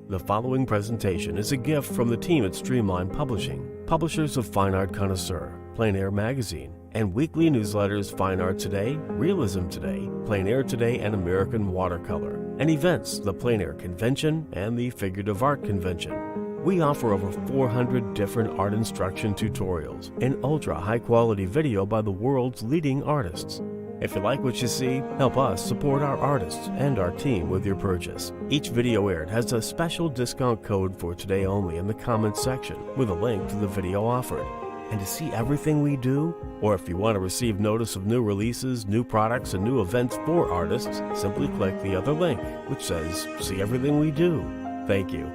The following presentation is a gift from the team at Streamline Publishing, publishers of Fine Art Connoisseur, Plein Air Magazine, and weekly newsletters Fine Art Today, Realism Today, Plein Air Today, and American Watercolor, and events, the Plein Air Convention and the Figurative Art Convention. We offer over 400 different art instruction tutorials and ultra high-quality video by the world's leading artists. If you like what you see, help us support our artists and our team with your purchase. Each video aired has a special discount code for today only in the comments section with a link to the video offered. And to see everything we do, or if you want to receive notice of new releases, new products, and new events for artists, simply click the other link, which says, "See everything we do." Thank you.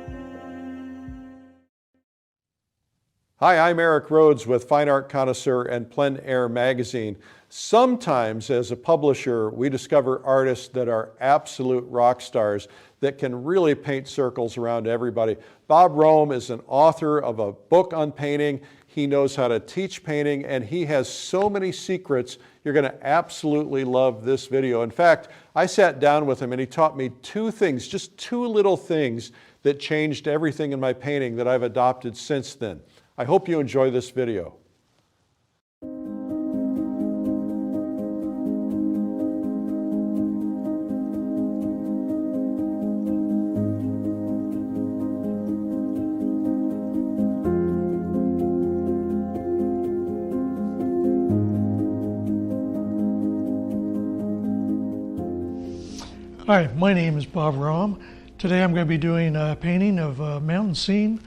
Hi, I'm Eric Rhodes with Fine Art Connoisseur and Plein Air Magazine. Sometimes as a publisher, we discover artists that are absolute rock stars that can really paint circles around everybody. Bob Rohm is an author of a book on painting. He knows how to teach painting, and he has so many secrets. You're going to absolutely love this video. In fact, I sat down with him and he taught me two things, just two little things that changed everything in my painting that I've adopted since then. I hope you enjoy this video. Hi, my name is Bob Rohm. Today I'm going to be doing a painting of a mountain scene,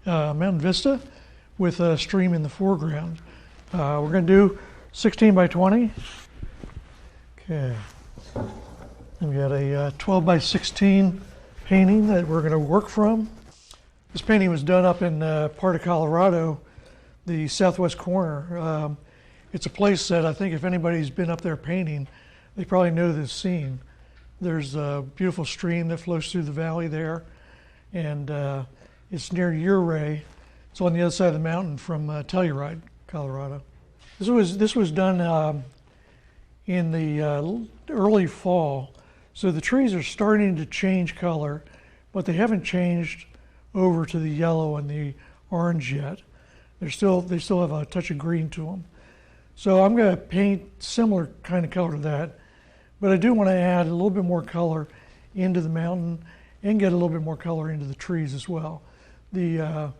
mountain vista, with a stream in the foreground. We're going to do 16 by 20. Okay. We've got a 12 by 16 painting that we're going to work from. This painting was done up in part of Colorado, the southwest corner. It's a place that I think if anybody's been up there painting, they probably know this scene. There's a beautiful stream that flows through the valley there, and it's near Ouray. It's on the other side of the mountain from Telluride, Colorado. This was done in the early fall, so the trees are starting to change color, but they haven't changed over to the yellow and the orange yet. They still have a touch of green to them. So I'm going to paint similar kind of color to that, but I do want to add a little bit more color into the mountain and get a little bit more color into the trees as well. The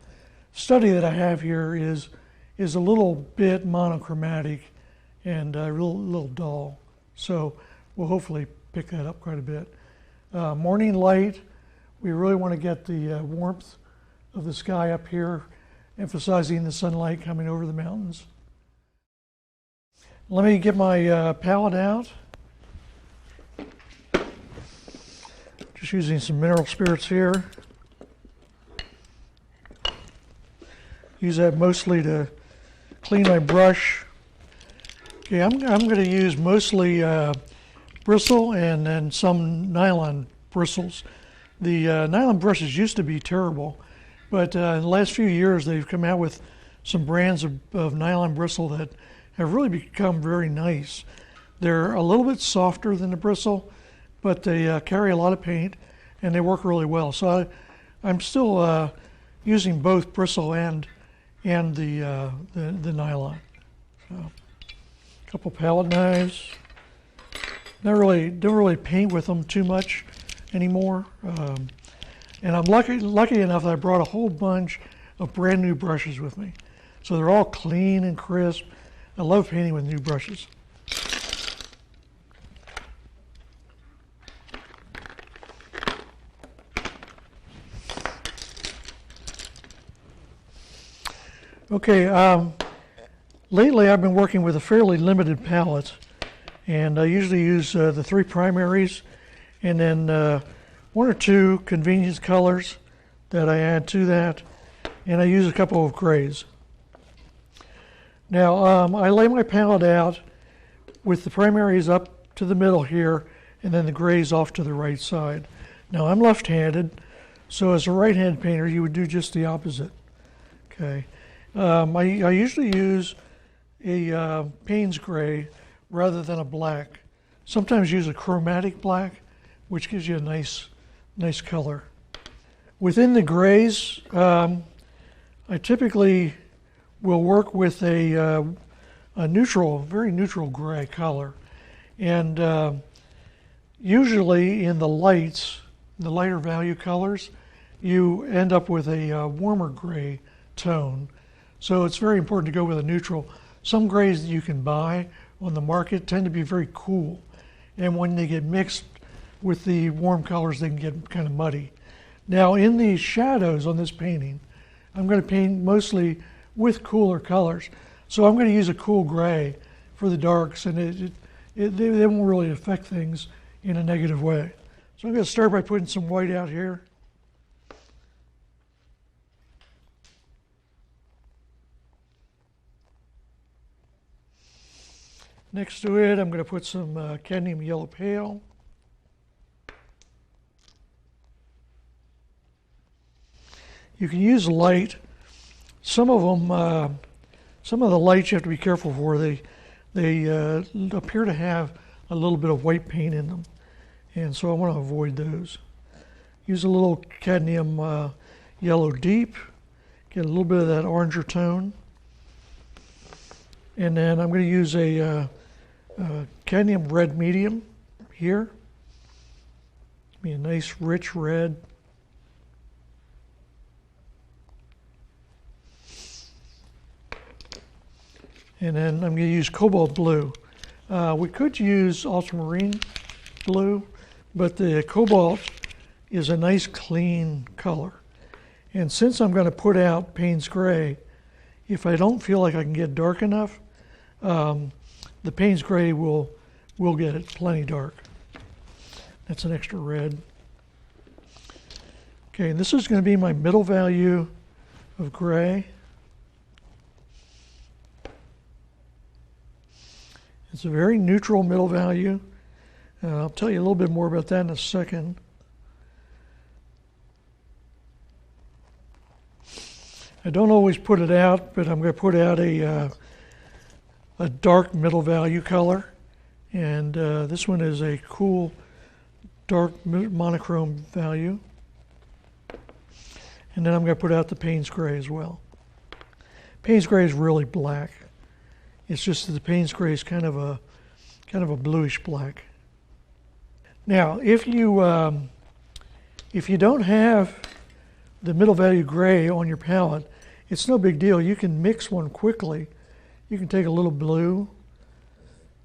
study that I have here is a little bit monochromatic and a little dull, so we'll hopefully pick that up quite a bit. Morning light, we really want to get the warmth of the sky up here, emphasizing the sunlight coming over the mountains. Let me get my palette out. Just using some mineral spirits here. Use that mostly to clean my brush. Okay, I'm going to use mostly bristle and then some nylon bristles. The nylon brushes used to be terrible, but in the last few years they've come out with some brands of nylon bristle that have really become very nice. They're a little bit softer than the bristle, but they carry a lot of paint and they work really well. So I'm still using both bristle and the nylon. So, a couple palette knives. Don't really paint with them too much anymore. And I'm lucky enough that I brought a whole bunch of brand new brushes with me. So they're all clean and crisp. I love painting with new brushes. Okay, lately I've been working with a fairly limited palette, and I usually use the three primaries and then one or two convenience colors that I add to that, and I use a couple of grays. Now I lay my palette out with the primaries up to the middle here and then the grays off to the right side. Now I'm left-handed, so as a right-handed painter you would do just the opposite. Okay. I usually use a Payne's gray rather than a black. Sometimes use a chromatic black, which gives you a nice color. Within the grays, I typically will work with a neutral, very neutral gray color. And usually in the lights, the lighter value colors, you end up with a warmer gray tone. So it's very important to go with a neutral. Some grays that you can buy on the market tend to be very cool. And when they get mixed with the warm colors, they can get kind of muddy. Now in the shadows on this painting, I'm going to paint mostly with cooler colors. So I'm going to use a cool gray for the darks, and they won't really affect things in a negative way. So I'm going to start by putting some white out here. Next to it, I'm going to put some cadmium yellow pale. You can use light. Some of them, some of the lights you have to be careful for. They appear to have a little bit of white paint in them, and so I want to avoid those. Use a little cadmium yellow deep, get a little bit of that oranger tone, and then I'm going to use a cadmium red medium here. Be a nice rich red. And then I'm going to use cobalt blue. We could use ultramarine blue, but the cobalt is a nice clean color. And since I'm going to put out Payne's Gray, if I don't feel like I can get dark enough, the Payne's Gray will get it plenty dark. That's an extra red. Okay, and this is going to be my middle value of gray. It's a very neutral middle value. I'll tell you a little bit more about that in a second. I don't always put it out, but I'm going to put out a dark middle value color. And this one is a cool dark monochrome value. And then I'm going to put out the Payne's Gray as well. Payne's Gray is really black. It's just that the Payne's Gray is kind of a bluish black. Now, if you don't have the middle value gray on your palette, it's no big deal. You can mix one quickly. You can take a little blue,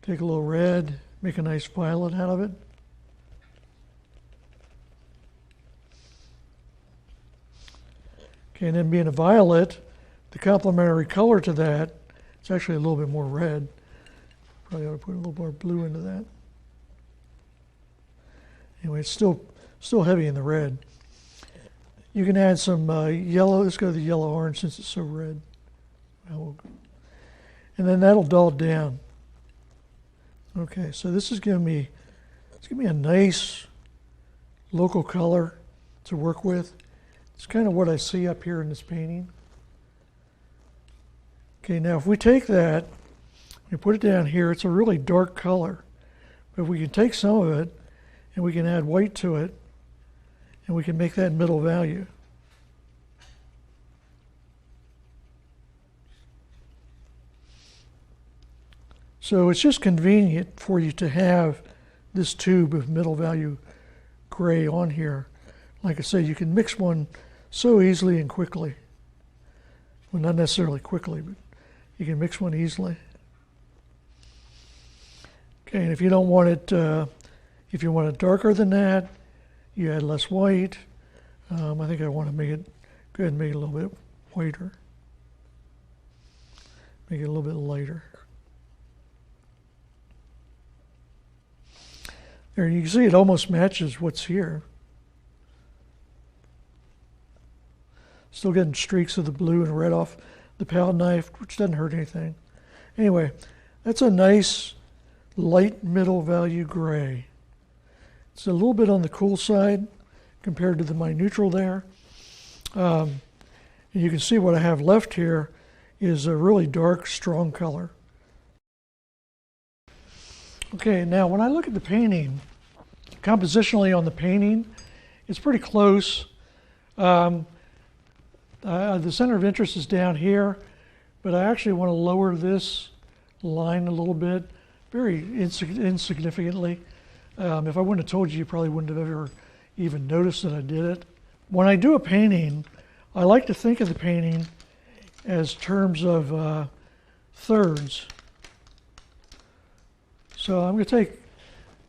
take a little red, make a nice violet out of it. Okay, and then being a violet, the complementary color to that, it's actually a little bit more red. Probably ought to put a little more blue into that. Anyway, it's still heavy in the red. You can add some yellow. Let's go to the yellow orange since it's so red. And then that'll dull it down. Okay, so this is giving me a nice local color to work with. It's kind of what I see up here in this painting. Okay, now if we take that, we put it down here, it's a really dark color. But we can take some of it and we can add white to it and we can make that middle value. So it's just convenient for you to have this tube of middle value gray on here. Like I say, you can mix one so easily and quickly. Well, not necessarily quickly, but you can mix one easily. Okay, and if you don't want it, if you want it darker than that, you add less white. I think I want to go ahead and make it a little bit whiter. Make it a little bit lighter. There, you can see it almost matches what's here. Still getting streaks of the blue and red off the palette knife, which doesn't hurt anything. Anyway, that's a nice light middle value gray. It's a little bit on the cool side compared to my neutral there. And you can see what I have left here is a really dark, strong color. Okay, now when I look at the painting, compositionally on the painting, it's pretty close. The center of interest is down here, but I actually want to lower this line a little bit, very insignificantly. If I wouldn't have told you, you probably wouldn't have ever even noticed that I did it. When I do a painting, I like to think of the painting as terms of thirds. So I'm going to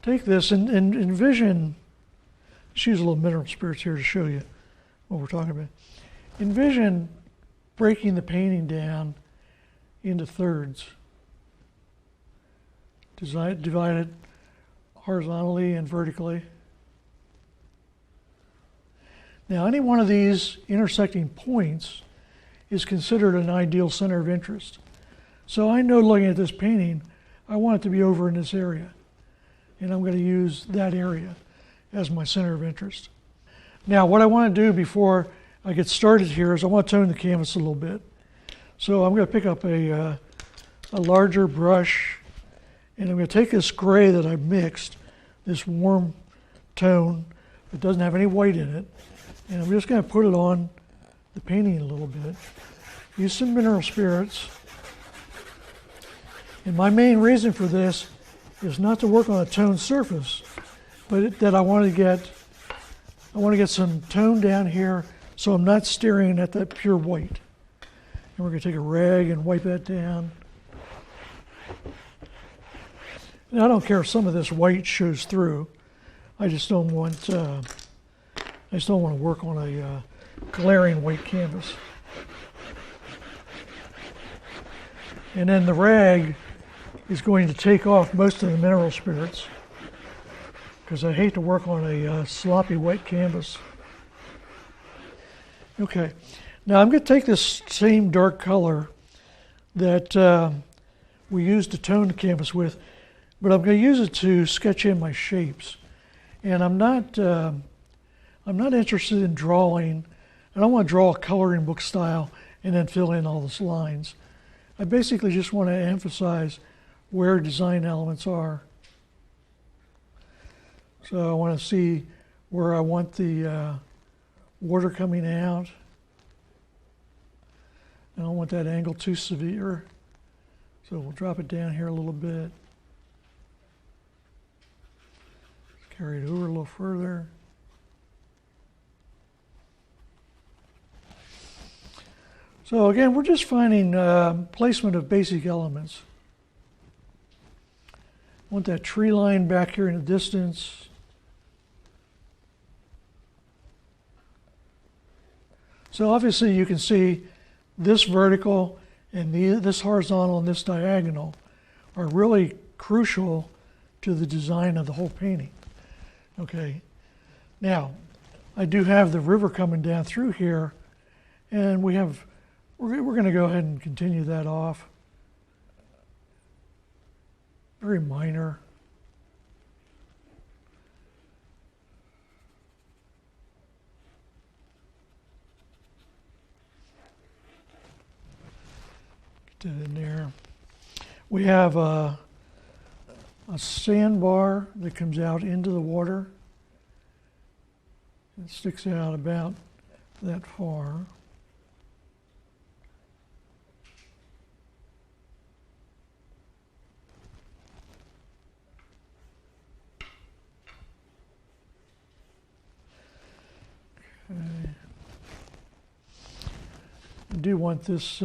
take this and envision, let's use a little mineral spirits here to show you what we're talking about. Envision breaking the painting down into thirds. Divide it horizontally and vertically. Now, any one of these intersecting points is considered an ideal center of interest. So I know, looking at this painting, I want it to be over in this area. And I'm going to use that area as my center of interest. Now, what I want to do before I get started here is I want to tone the canvas a little bit. So I'm going to pick up a larger brush, and I'm going to take this gray that I've mixed, this warm tone that doesn't have any white in it, and I'm just going to put it on the painting a little bit. Use some mineral spirits. And my main reason for this is not to work on a toned surface, but that I want to get some tone down here so I'm not staring at that pure white. And we're going to take a rag and wipe that down. And I don't care if some of this white shows through. I just don't want to work on a glaring white canvas. And then the rag is going to take off most of the mineral spirits, because I hate to work on a sloppy white canvas. Okay, now I'm going to take this same dark color that we used to tone the canvas with, but I'm going to use it to sketch in my shapes. And I'm not interested in drawing. I don't want to draw a coloring book style and then fill in all those lines. I basically just want to emphasize where design elements are. So I want to see where I want the water coming out. I don't want that angle too severe. So we'll drop it down here a little bit. Carry it over a little further. So again, we're just finding placement of basic elements. I want that tree line back here in the distance. So obviously you can see this vertical and this horizontal and this diagonal are really crucial to the design of the whole painting. Okay, now I do have the river coming down through here, and we're going to go ahead and continue that off. Very minor. Get that in there. We have a sandbar that comes out into the water. It sticks out about that far. Okay. I do want this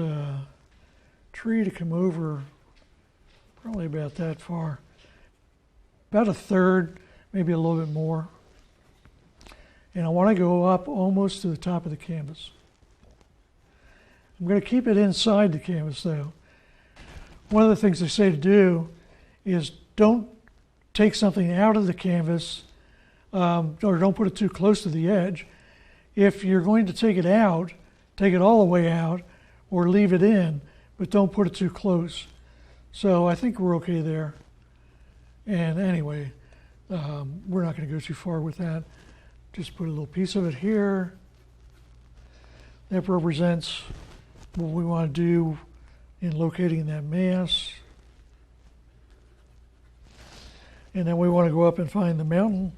tree to come over probably about that far. About a third, maybe a little bit more. And I want to go up almost to the top of the canvas. I'm going to keep it inside the canvas though. One of the things they say to do is don't take something out of the canvas or don't put it too close to the edge. If you're going to take it out, take it all the way out or leave it in, but don't put it too close. So I think we're okay there. And anyway, we're not going to go too far with that. Just put a little piece of it here. That represents what we want to do in locating that mass. And then we want to go up and find the mountain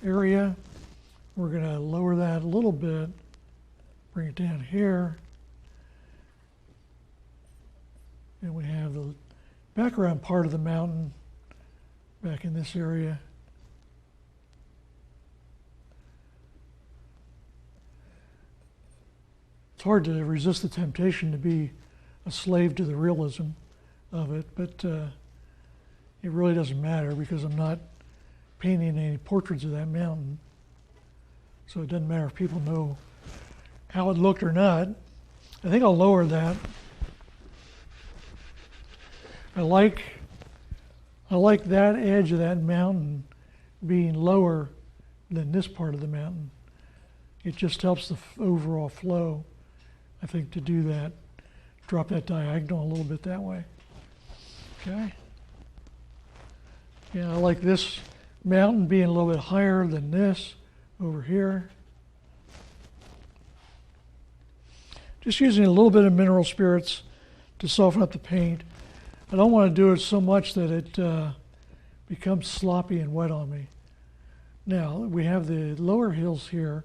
area. We're going to lower that a little bit. Bring it down here. And we have the background part of the mountain back in this area. It's hard to resist the temptation to be a slave to the realism of it, but it really doesn't matter because I'm not painting any portraits of that mountain. So it doesn't matter if people know how it looked or not. I think I'll lower that. I like that edge of that mountain being lower than this part of the mountain. It just helps the overall flow, I think, to do that. Drop that diagonal a little bit that way. Okay. Yeah, I like this mountain being a little bit higher than this over here. Just using a little bit of mineral spirits to soften up the paint. I don't want to do it so much that it becomes sloppy and wet on me. Now, we have the lower hills here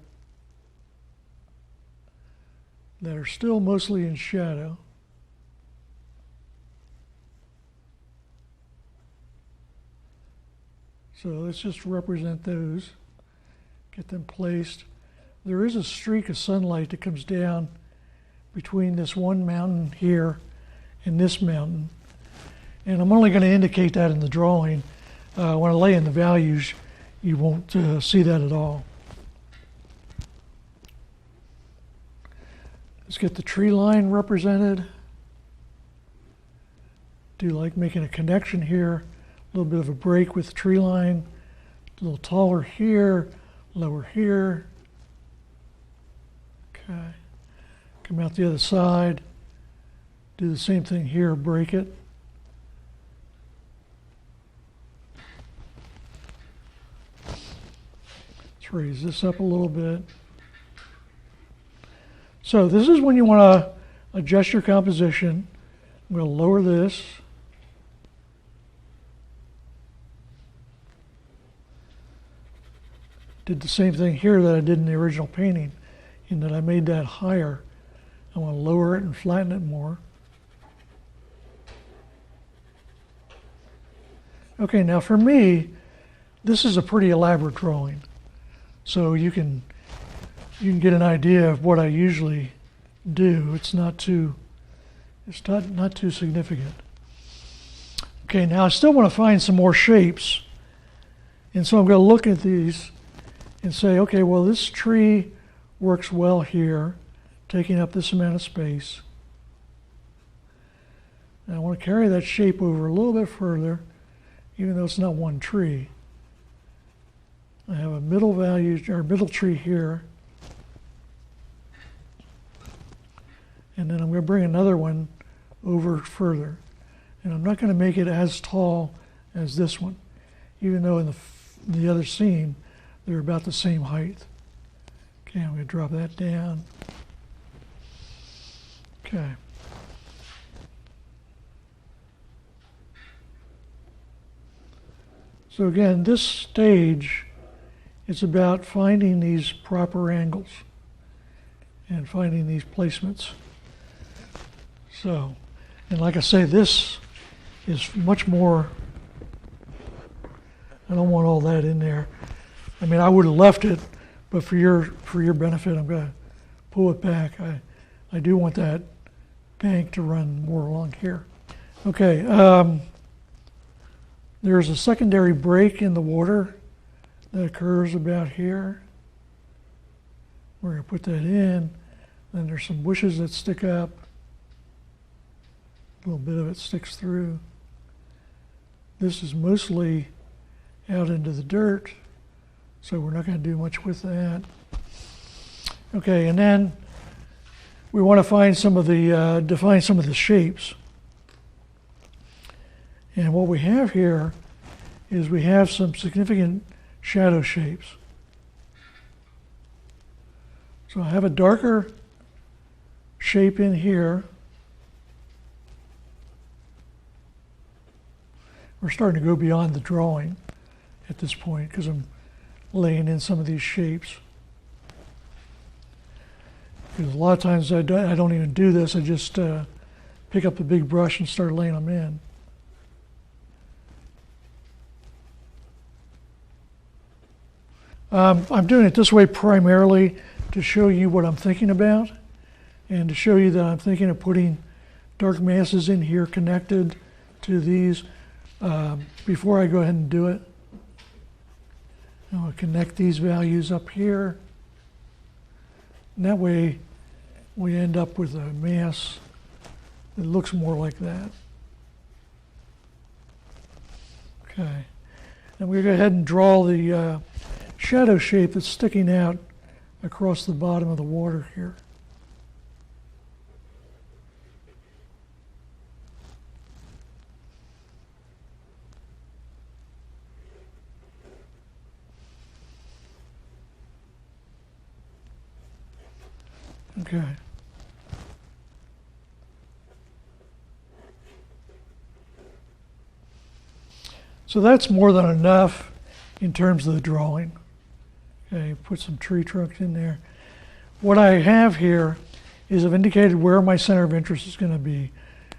that are still mostly in shadow. So let's just represent those, get them placed. There is a streak of sunlight that comes down between this one mountain here and this mountain. And I'm only going to indicate that in the drawing. When I lay in the values, you won't see that at all. Let's get the tree line represented. Do like making a connection here, a little bit of a break with the tree line, a little taller here, lower here. Okay. Come out the other side. Do the same thing here, break it. Let's raise this up a little bit. So this is when you want to adjust your composition. I'm going to lower this. Did the same thing here that I did in the original painting, in that I made that higher. I want to lower it and flatten it more. Okay, now for me, this is a pretty elaborate drawing. So you can get an idea of what I usually do. It's not too significant. Okay, now I still want to find some more shapes. And so I'm going to look at these and say, okay, well, this tree works well here, taking up this amount of space. And I want to carry that shape over a little bit further, even though it's not one tree. I have a middle value, or middle tree here. And then I'm going to bring another one over further. And I'm not going to make it as tall as this one, even though in the other scene, they're about the same height. Okay, I'm going to drop that down. Okay. So again, this stage is about finding these proper angles and finding these placements. So, and like I say, this is much more, I don't want all that in there. I mean, I would have left it, but for your benefit, I'm going to pull it back. I do want that bank to run more along here. Okay, there's a secondary break in the water that occurs about here. We're going to put that in. Then there's some bushes that stick up. A little bit of it sticks through. This is mostly out into the dirt, so we're not going to do much with that. Okay, and then we want to find some of the, define some of the shapes. And what we have here is we have some significant shadow shapes. So I have a darker shape in here. We're starting to go beyond the drawing at this point because I'm laying in some of these shapes. Because a lot of times I don't even do this. I just pick up the big brush and start laying them in. I'm doing it this way primarily to show you what I'm thinking about and to show you that I'm thinking of putting dark masses in here connected to these before I go ahead and do it. I'll connect these values up here. And that way we end up with a mass that looks more like that. Okay. And we're going to go ahead and draw the shadow shape that's sticking out across the bottom of the water here. Okay. So that's more than enough in terms of the drawing. Okay, put some tree trunks in there. What I have here is I've indicated where my center of interest is going to be.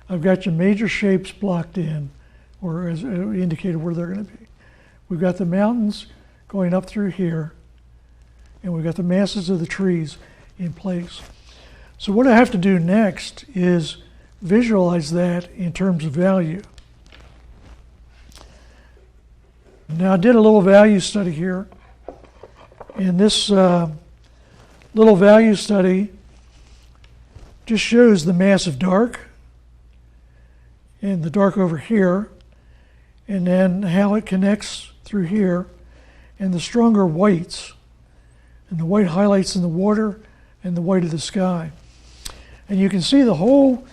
I've got your major shapes blocked in, or as indicated where they're going to be. We've got the mountains going up through here, and we've got the masses of the trees in place. So what I have to do next is visualize that in terms of value. Now I did a little value study here, and this little value study just shows the massive dark and the dark over here, and then how it connects through here, and the stronger whites, and the white highlights in the water and the white of the sky. And you can see the whole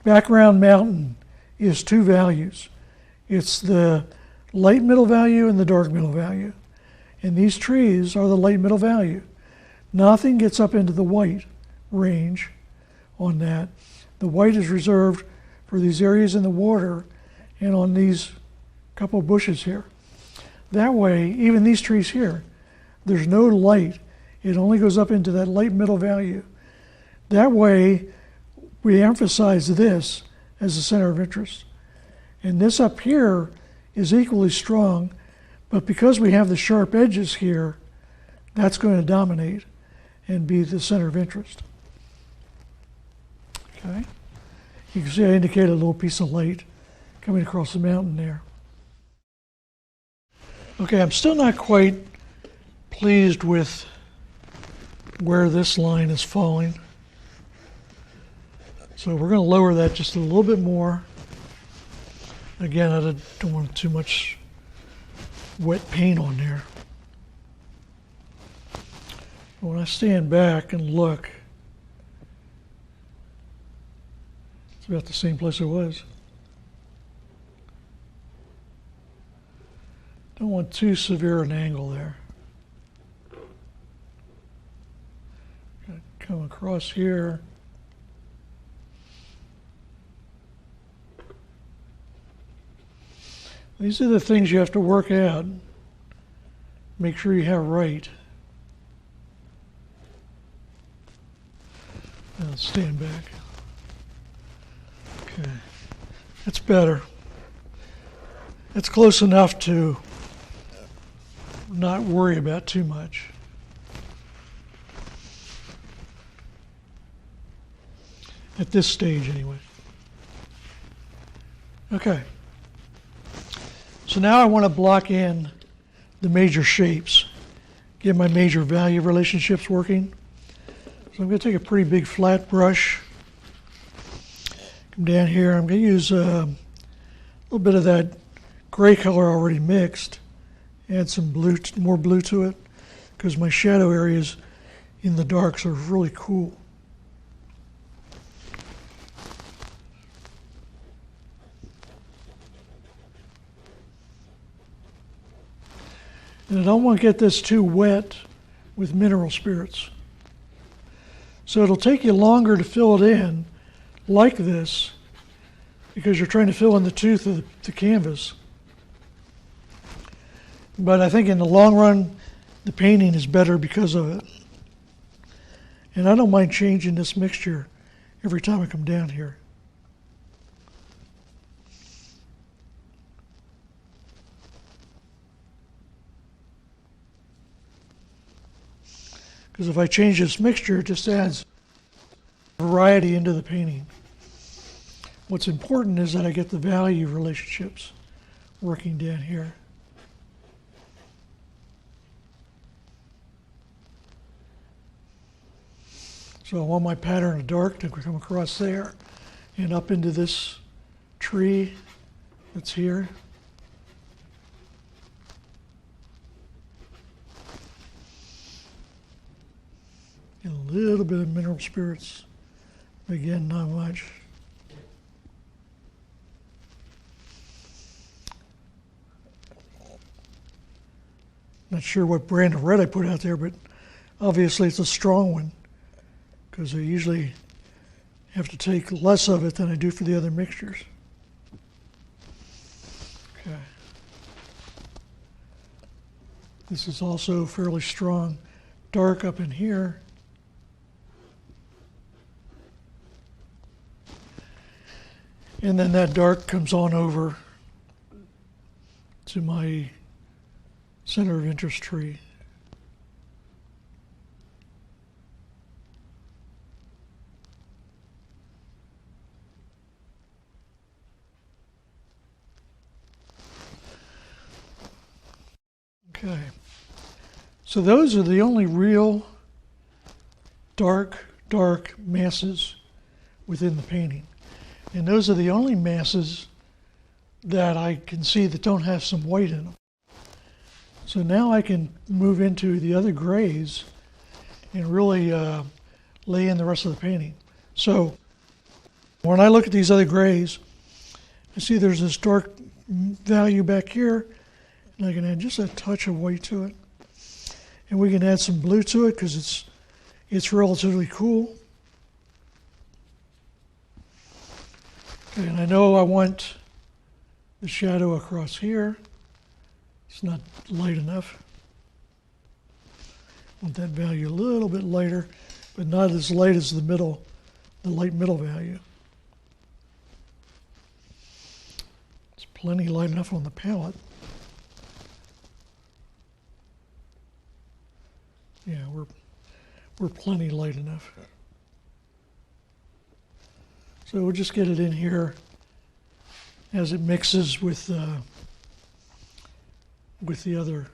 background mountain is two values. It's the light middle value and the dark middle value. And these trees are the light middle value. Nothing gets up into the white range on that. The white is reserved for these areas in the water and on these couple of bushes here. That way, even these trees here, there's no light. It only goes up into that light middle value. That way, we emphasize this as the center of interest. And this up here is equally strong, but because we have the sharp edges here, that's going to dominate and be the center of interest. Okay? You can see I indicated a little piece of light coming across the mountain there. Okay, I'm still not quite pleased with where this line is falling. So we're going to lower that just a little bit more. Again, I don't want too much wet paint on there. When I stand back and look, it's about the same place it was. Don't want too severe an angle there. Come across here. These are the things you have to work out. Make sure you have right. Now stand back. Okay. That's better. That's close enough to not worry about too much. At this stage, anyway. Okay. So now I want to block in the major shapes, get my major value relationships working. So I'm going to take a pretty big flat brush, come down here. I'm going to use a little bit of that gray color already mixed, add some blue, more blue to it, because my shadow areas in the darks are really cool. And I don't want to get this too wet with mineral spirits. So it'll take you longer to fill it in like this because you're trying to fill in the tooth of the canvas. But I think in the long run, the painting is better because of it. And I don't mind changing this mixture every time I come down here. Because if I change this mixture, it just adds variety into the painting. What's important is that I get the value relationships working down here. So I want my pattern of dark to come across there and up into this tree that's here. And a little bit of mineral spirits. Again, not much. Not sure what brand of red I put out there, but obviously it's a strong one, because I usually have to take less of it than I do for the other mixtures. Okay. This is also fairly strong dark up in here. And then that dark comes on over to my center of interest tree. Okay, so those are the only real dark masses within the painting. And those are the only masses that I can see that don't have some white in them. So now I can move into the other grays and really lay in the rest of the painting. So when I look at these other grays, I see there's this dark value back here, and I can add just a touch of white to it. And we can add some blue to it because it's relatively cool. Okay, and I know I want the shadow across here. It's not light enough. I want that value a little bit lighter, but not as light as the light middle value. It's plenty light enough on the palette. Yeah, we're plenty light enough. So we'll just get it in here as it mixes with the other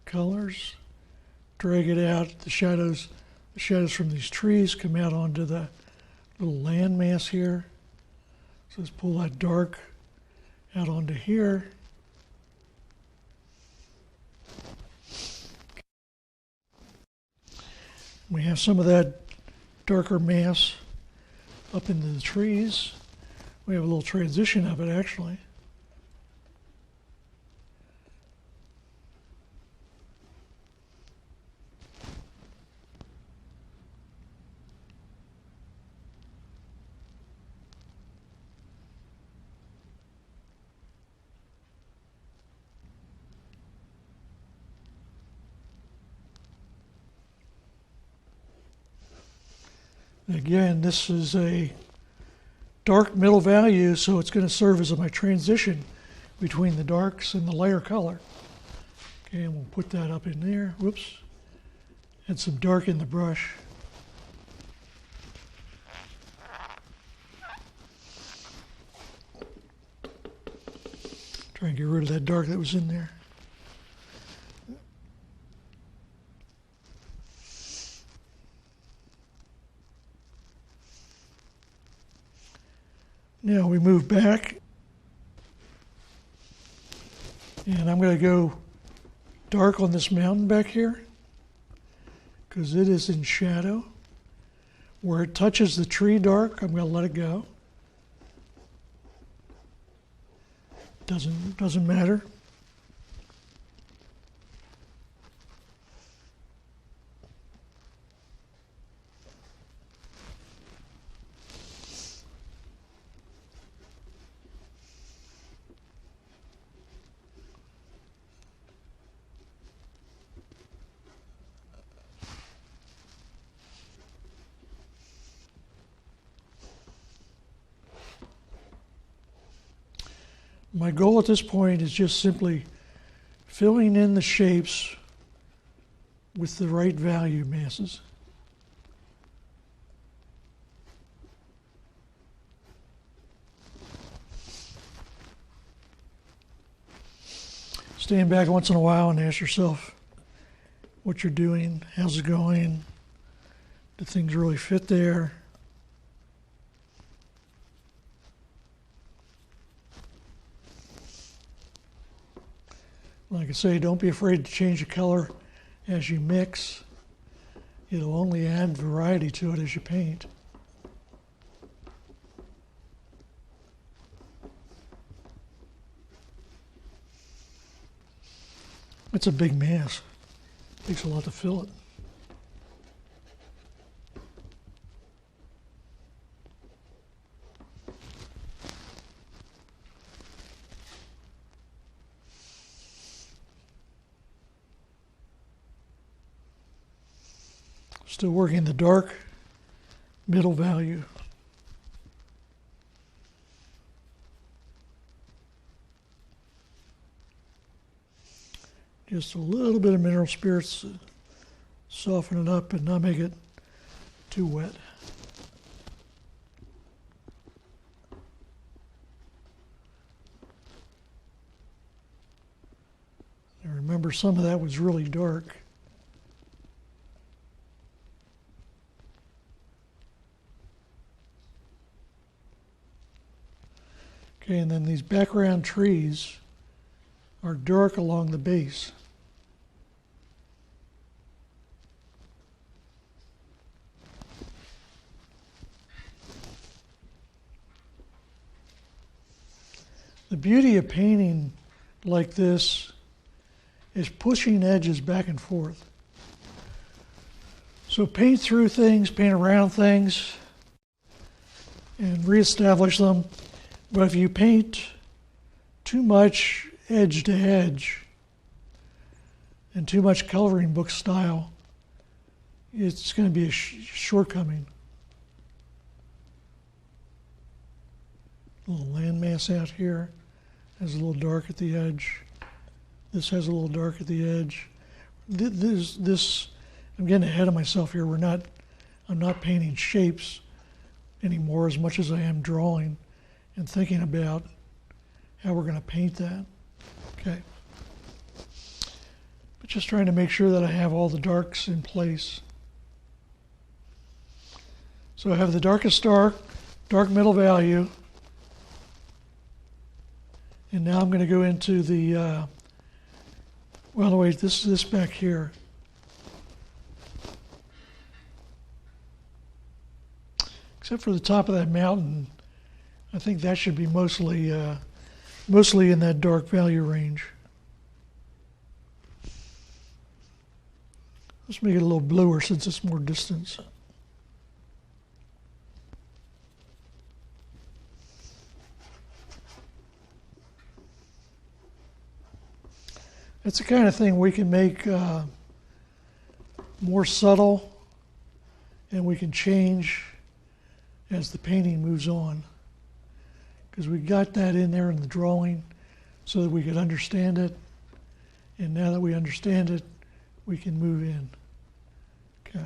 colors. Drag it out. The shadows from these trees come out onto the little land mass here. So let's pull that dark out onto here. We have some of that darker mass up into the trees. We have a little transition of it actually. Again, this is a dark middle value, so it's going to serve as my transition between the darks and the lighter color. Okay, and we'll put that up in there. Whoops. Add some dark in the brush. Try and get rid of that dark that was in there. Now we move back, and I'm going to go dark on this mountain back here because it is in shadow. Where it touches the tree dark, I'm going to let it go. Doesn't matter. My goal at this point is just simply filling in the shapes with the right value masses. Stand back once in a while and ask yourself what you're doing, how's it going, do things really fit there? Like I say, don't be afraid to change the color as you mix. It'll only add variety to it as you paint. It's a big mass. It takes a lot to fill it. Still working the dark middle value. Just a little bit of mineral spirits to soften it up and not make it too wet. And remember, some of that was really dark. Okay, and then these background trees are dark along the base. The beauty of painting like this is pushing edges back and forth. So paint through things, paint around things, and reestablish them. But if you paint too much edge to edge and too much coloring book style, it's going to be a shortcoming. A little landmass out here has a little dark at the edge. This has a little dark at the edge. This I'm getting ahead of myself here. I'm not painting shapes anymore as much as I am drawing and thinking about how we're going to paint that. Okay. But just trying to make sure that I have all the darks in place. So I have the darkest dark middle value. And now I'm going to go into the, well, wait, this back here. Except for the top of that mountain, I think that should be mostly in that dark value range. Let's make it a little bluer since it's more distance. That's the kind of thing we can make more subtle, and we can change as the painting moves on. Because we got that in there in the drawing so that we could understand it. And now that we understand it, we can move in. Okay.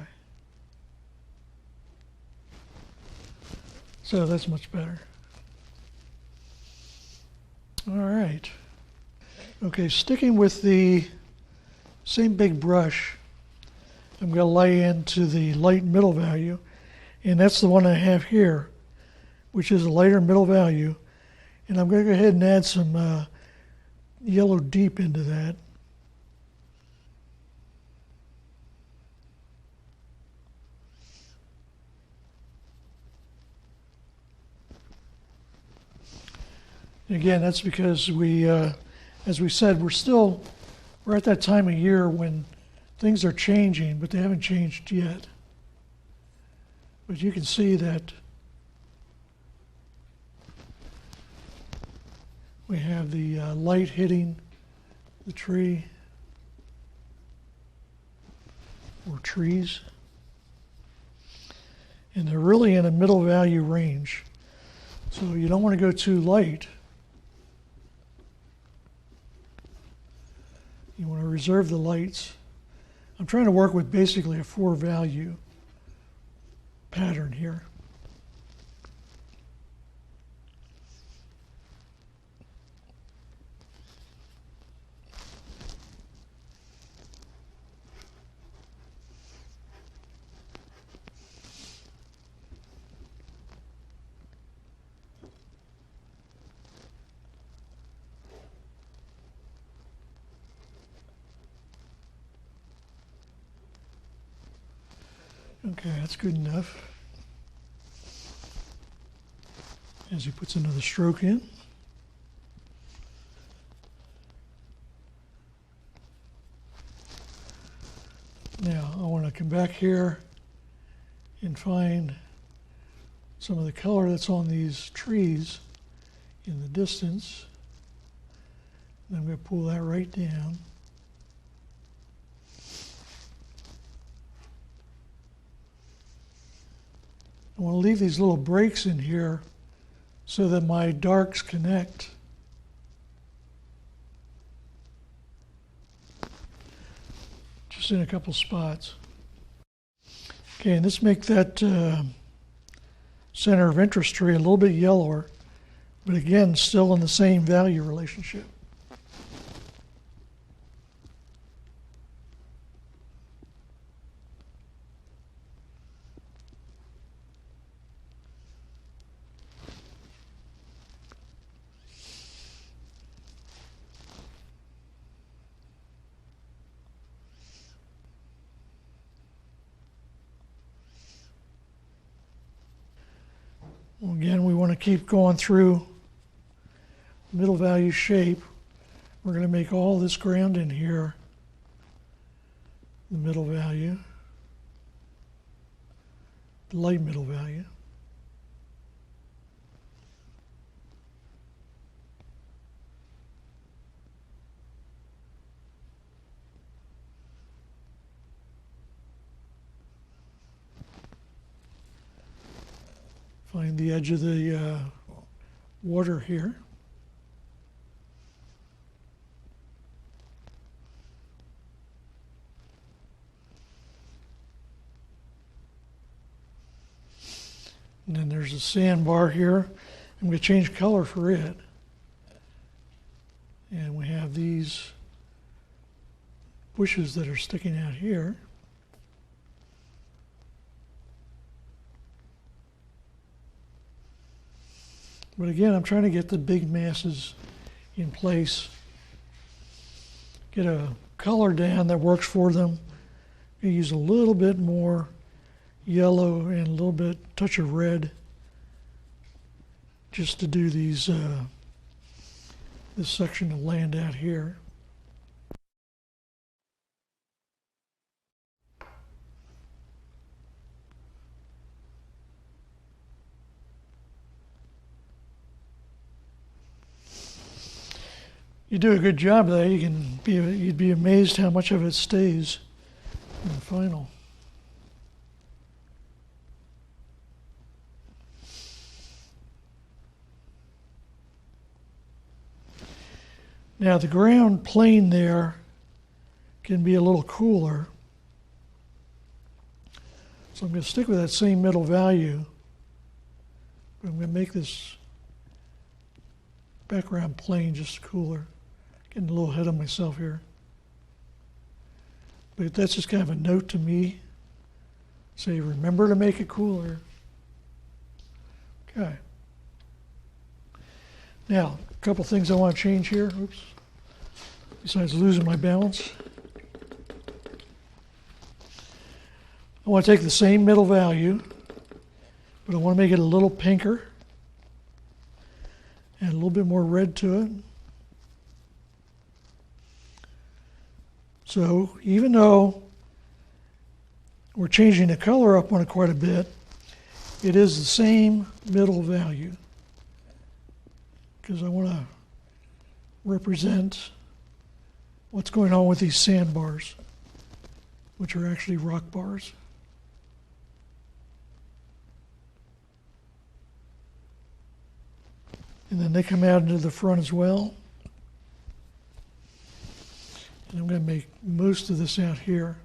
So that's much better. All right. Okay, sticking with the same big brush, I'm going to lay into the light middle value, and that's the one I have here, which is a lighter middle value. And I'm going to go ahead and add some yellow deep into that. And again, that's because we, as we said, we're at that time of year when things are changing, but they haven't changed yet. But you can see that we have the light hitting the tree or trees. And they're really in a middle value range. So you don't want to go too light You want to reserve the lights. I'm trying to work with basically a 4-value pattern here. Okay, that's good enough. As he puts another stroke in. Now, I want to come back here and find some of the color that's on these trees in the distance. And I'm going to pull that right down. I want to leave these little breaks in here so that my darks connect. Just in a couple spots. Okay, and let's make that center of interest tree a little bit yellower, but again, still in the same value relationship. Again, we want to keep going through middle value shape. We're going to make all this ground in here the middle value, the light middle value. Find the edge of the water here. And then there's a sandbar here. I'm going to change color for it. And we have these bushes that are sticking out here. But again, I'm trying to get the big masses in place. Get a color down that works for them. I use a little bit more yellow and a little bit touch of red just to do these this section of land out here. You do a good job of that, you'd be amazed how much of it stays in the final. Now the ground plane there can be a little cooler. So I'm going to stick with that same middle value. But I'm going to make this background plane just cooler. Getting a little ahead of myself here. But that's just kind of a note to me. Say, remember to make it cooler. Okay. Now, a couple things I want to change here. Oops. Besides losing my balance. I want to take the same middle value, but I want to make it a little pinker. Add a little bit more red to it. So even though we're changing the color up on it quite a bit, it is the same middle value. Because I want to represent what's going on with these sandbars, which are actually rock bars. And then they come out into the front as well. And I'm going to make most of this out here.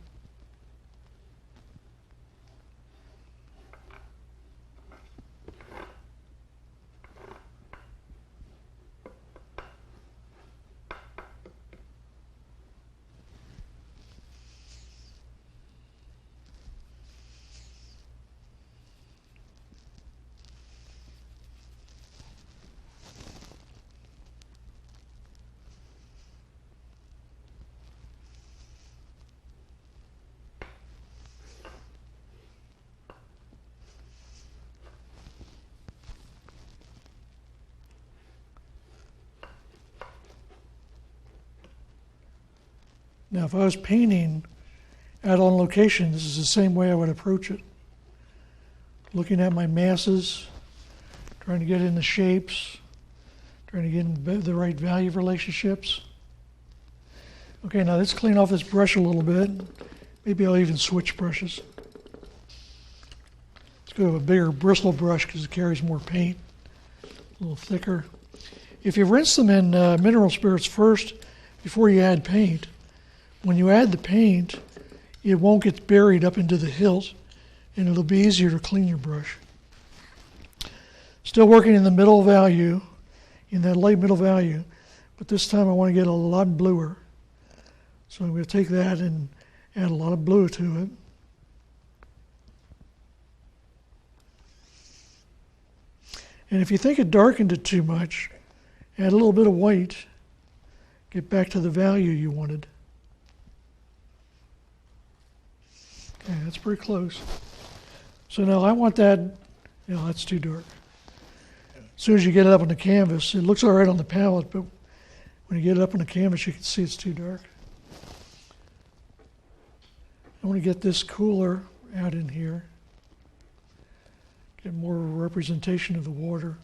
Now, if I was painting out on location, this is the same way I would approach it. Looking at my masses, trying to get in the shapes, trying to get in the right value relationships. Okay, now let's clean off this brush a little bit. Maybe I'll even switch brushes. Let's go to a bigger bristle brush because it carries more paint, a little thicker. If you rinse them in mineral spirits first before you add paint, when you add the paint, it won't get buried up into the hilt, and it'll be easier to clean your brush. Still working in the middle value, in that light middle value, but this time I want to get a lot bluer. So I'm going to take that and add a lot of blue to it. And if you think it darkened it too much, add a little bit of white, get back to the value you wanted. Okay, that's pretty close. So now I want that, that's too dark. As soon as you get it up on the canvas, it looks all right on the palette, but when you get it up on the canvas, you can see it's too dark. I want to get this cooler out in here, get more representation of the water.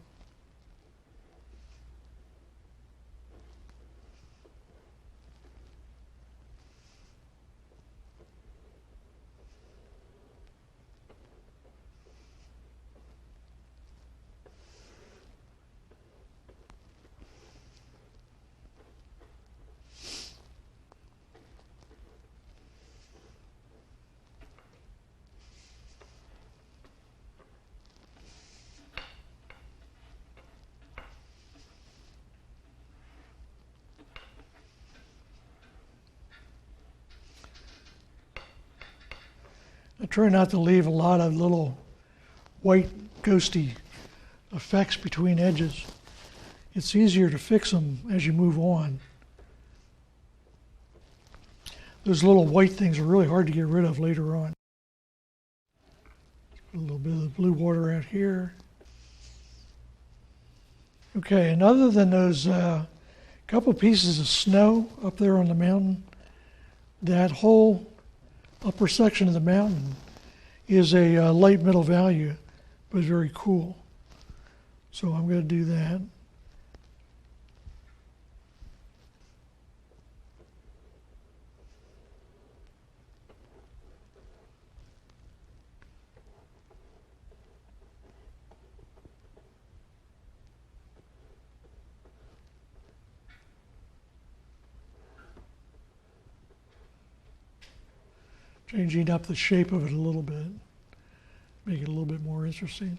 I try not to leave a lot of little white ghosty effects between edges. It's easier to fix them as you move on. Those little white things are really hard to get rid of later on. Put a little bit of the blue water out here. Okay, and other than those couple pieces of snow up there on the mountain, that whole upper section of the mountain is a light middle value, but very cool. So I'm going to do that. Changing up the shape of it a little bit, make it a little bit more interesting.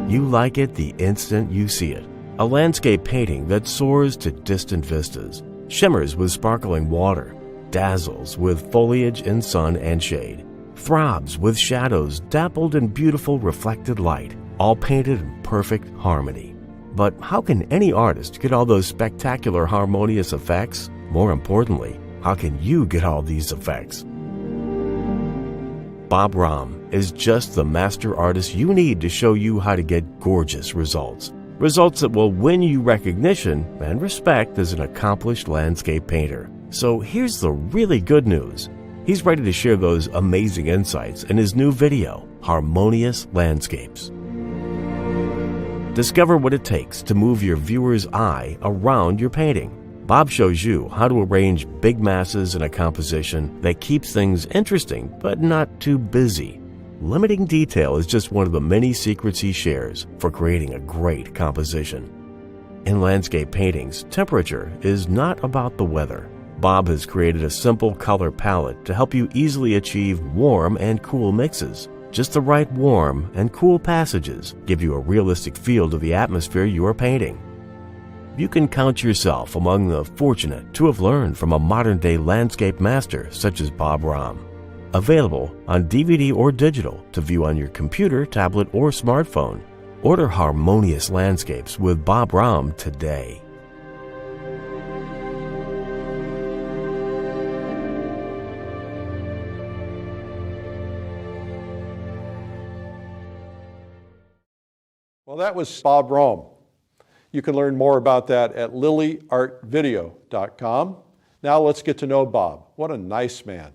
You like it the instant you see it. A landscape painting that soars to distant vistas, shimmers with sparkling water, dazzles with foliage in sun and shade, throbs with shadows dappled in beautiful reflected light, all painted in perfect harmony. But how can any artist get all those spectacular harmonious effects? More importantly, how can you get all these effects? Bob Rohm is just the master artist you need to show you how to get gorgeous results. Results that will win you recognition and respect as an accomplished landscape painter. So here's the really good news. He's ready to share those amazing insights in his new video, Harmonious Landscapes. Discover what it takes to move your viewer's eye around your painting. Bob shows you how to arrange big masses in a composition that keeps things interesting but not too busy. Limiting detail is just one of the many secrets he shares for creating a great composition. In landscape paintings, temperature is not about the weather. Bob has created a simple color palette to help you easily achieve warm and cool mixes. Just the right warm and cool passages give you a realistic feel to the atmosphere you are painting. You can count yourself among the fortunate to have learned from a modern-day landscape master such as Bob Rohm. Available on DVD or digital to view on your computer, tablet, or smartphone. Order Harmonious Landscapes with Bob Rohm today. Well, that was Bob Rohm. You can learn more about that at lilyartvideo.com. Now let's get to know Bob. What a nice man.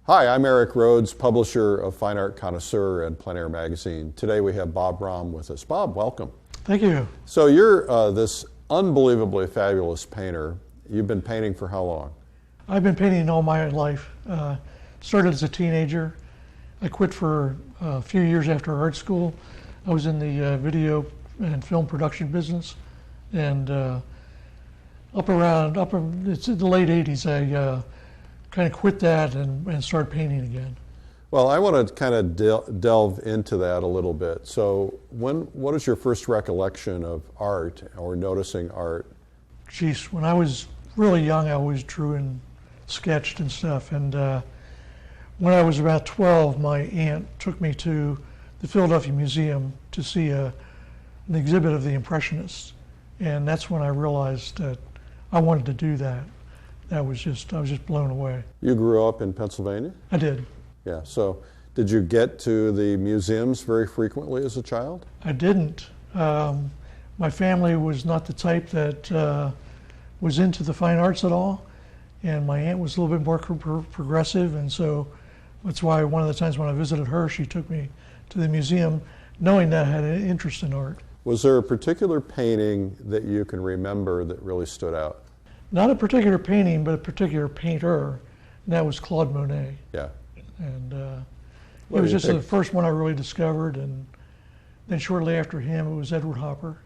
Hi, I'm Eric Rhodes, publisher of Fine Art Connoisseur and Plein Air Magazine. Today we have Bob Rohm with us. Bob, welcome. Thank you. So you're this unbelievably fabulous painter. You've been painting for how long? I've been painting all my life. Started as a teenager. I quit for a few years after art school. I was in the video and film production business, and it's in the late 80s, I kind of quit that and started painting again. Well, I want to kind of delve into that a little bit. So what is your first recollection of art or noticing art? Geez, when I was really young, I always drew and sketched and stuff. And when I was about 12, my aunt took me to the Philadelphia Museum to see an exhibit of the Impressionists. And that's when I realized that I wanted to do that. I was just blown away. You grew up in Pennsylvania? I did. Yeah, so did you get to the museums very frequently as a child? I didn't. My family was not the type that was into the fine arts at all, and my aunt was a little bit more progressive, and so that's why one of the times when I visited her, she took me to the museum, knowing that I had an interest in art. Was there a particular painting that you can remember that really stood out? Not a particular painting, but a particular painter, and that was Claude Monet. Yeah. And it was just the first one I really discovered, and then shortly after him, it was Edward Hopper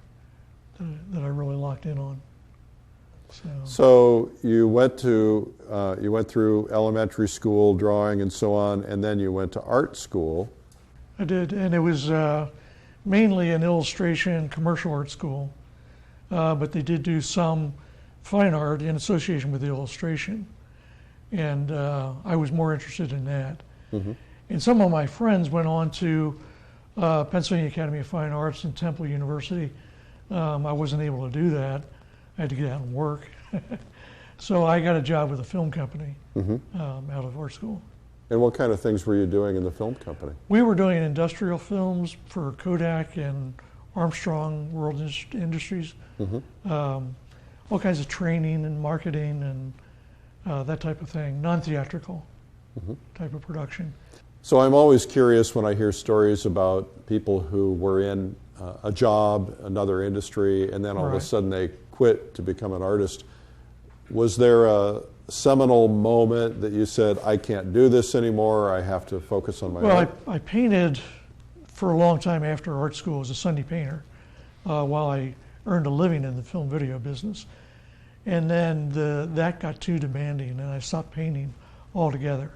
that I really locked in on. So you went through elementary school, drawing and so on, and then you went to art school. I did, and it was mainly an illustration commercial art school, but they did do some fine art in association with the illustration, and I was more interested in that. Mm-hmm. And some of my friends went on to Pennsylvania Academy of Fine Arts and Temple University. I wasn't able to do that. I had to get out and work. So I got a job with a film company out of art school. And what kind of things were you doing in the film company? We were doing industrial films for Kodak and Armstrong World Industries. Mm-hmm. All kinds of training and marketing and that type of thing, non-theatrical type of production. So I'm always curious when I hear stories about people who were in a job, another industry, and then all of a sudden they quit to become an artist. Was there a seminal moment that you said, I can't do this anymore, I have to focus on my art? Well, I painted for a long time after art school as a Sunday painter while I earned a living in the film video business. And then that got too demanding and I stopped painting altogether.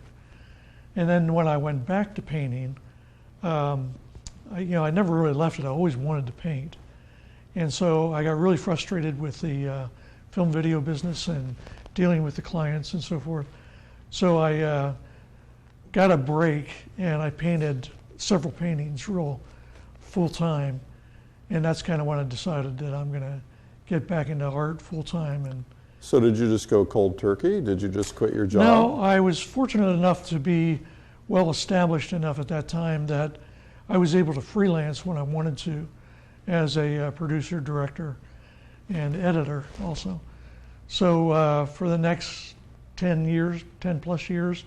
And then when I went back to painting, I never really left it. I always wanted to paint. And so I got really frustrated with the film video business and dealing with the clients and so forth. So I got a break and I painted several paintings real full time. And that's kind of when I decided that I'm going to get back into art full time. And so did you just go cold turkey? Did you just quit your job? No, I was fortunate enough to be well established enough at that time that I was able to freelance when I wanted to as a producer, director, and editor also. So for the next 10 plus years,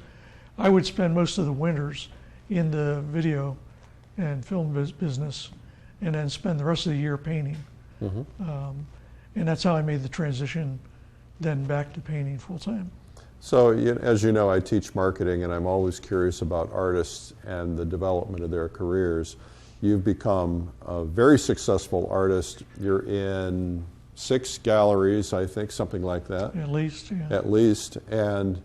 I would spend most of the winters in the video and film business and then spend the rest of the year painting. Mm-hmm. And that's how I made the transition then back to painting full time. So, as you know, I teach marketing, and I'm always curious about artists and the development of their careers. You've become a very successful artist. You're in 6 galleries, I think, something like that. At least, yeah. At least. And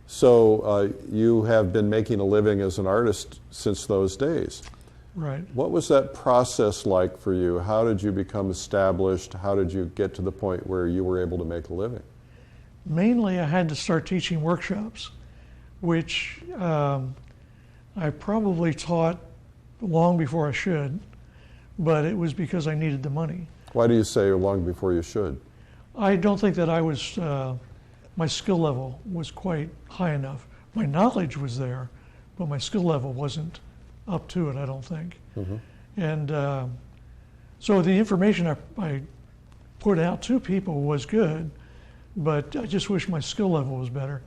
so you have been making a living as an artist since those days. Right. What was that process like for you? How did you become established? How did you get to the point where you were able to make a living? Mainly, I had to start teaching workshops, which I probably taught long before I should, but it was because I needed the money. Why do you say long before you should? I don't think that I was, my skill level was quite high enough. My knowledge was there, but my skill level wasn't up to it, I don't think. Mm-hmm. And so the information I put out to people was good, but I just wish my skill level was better.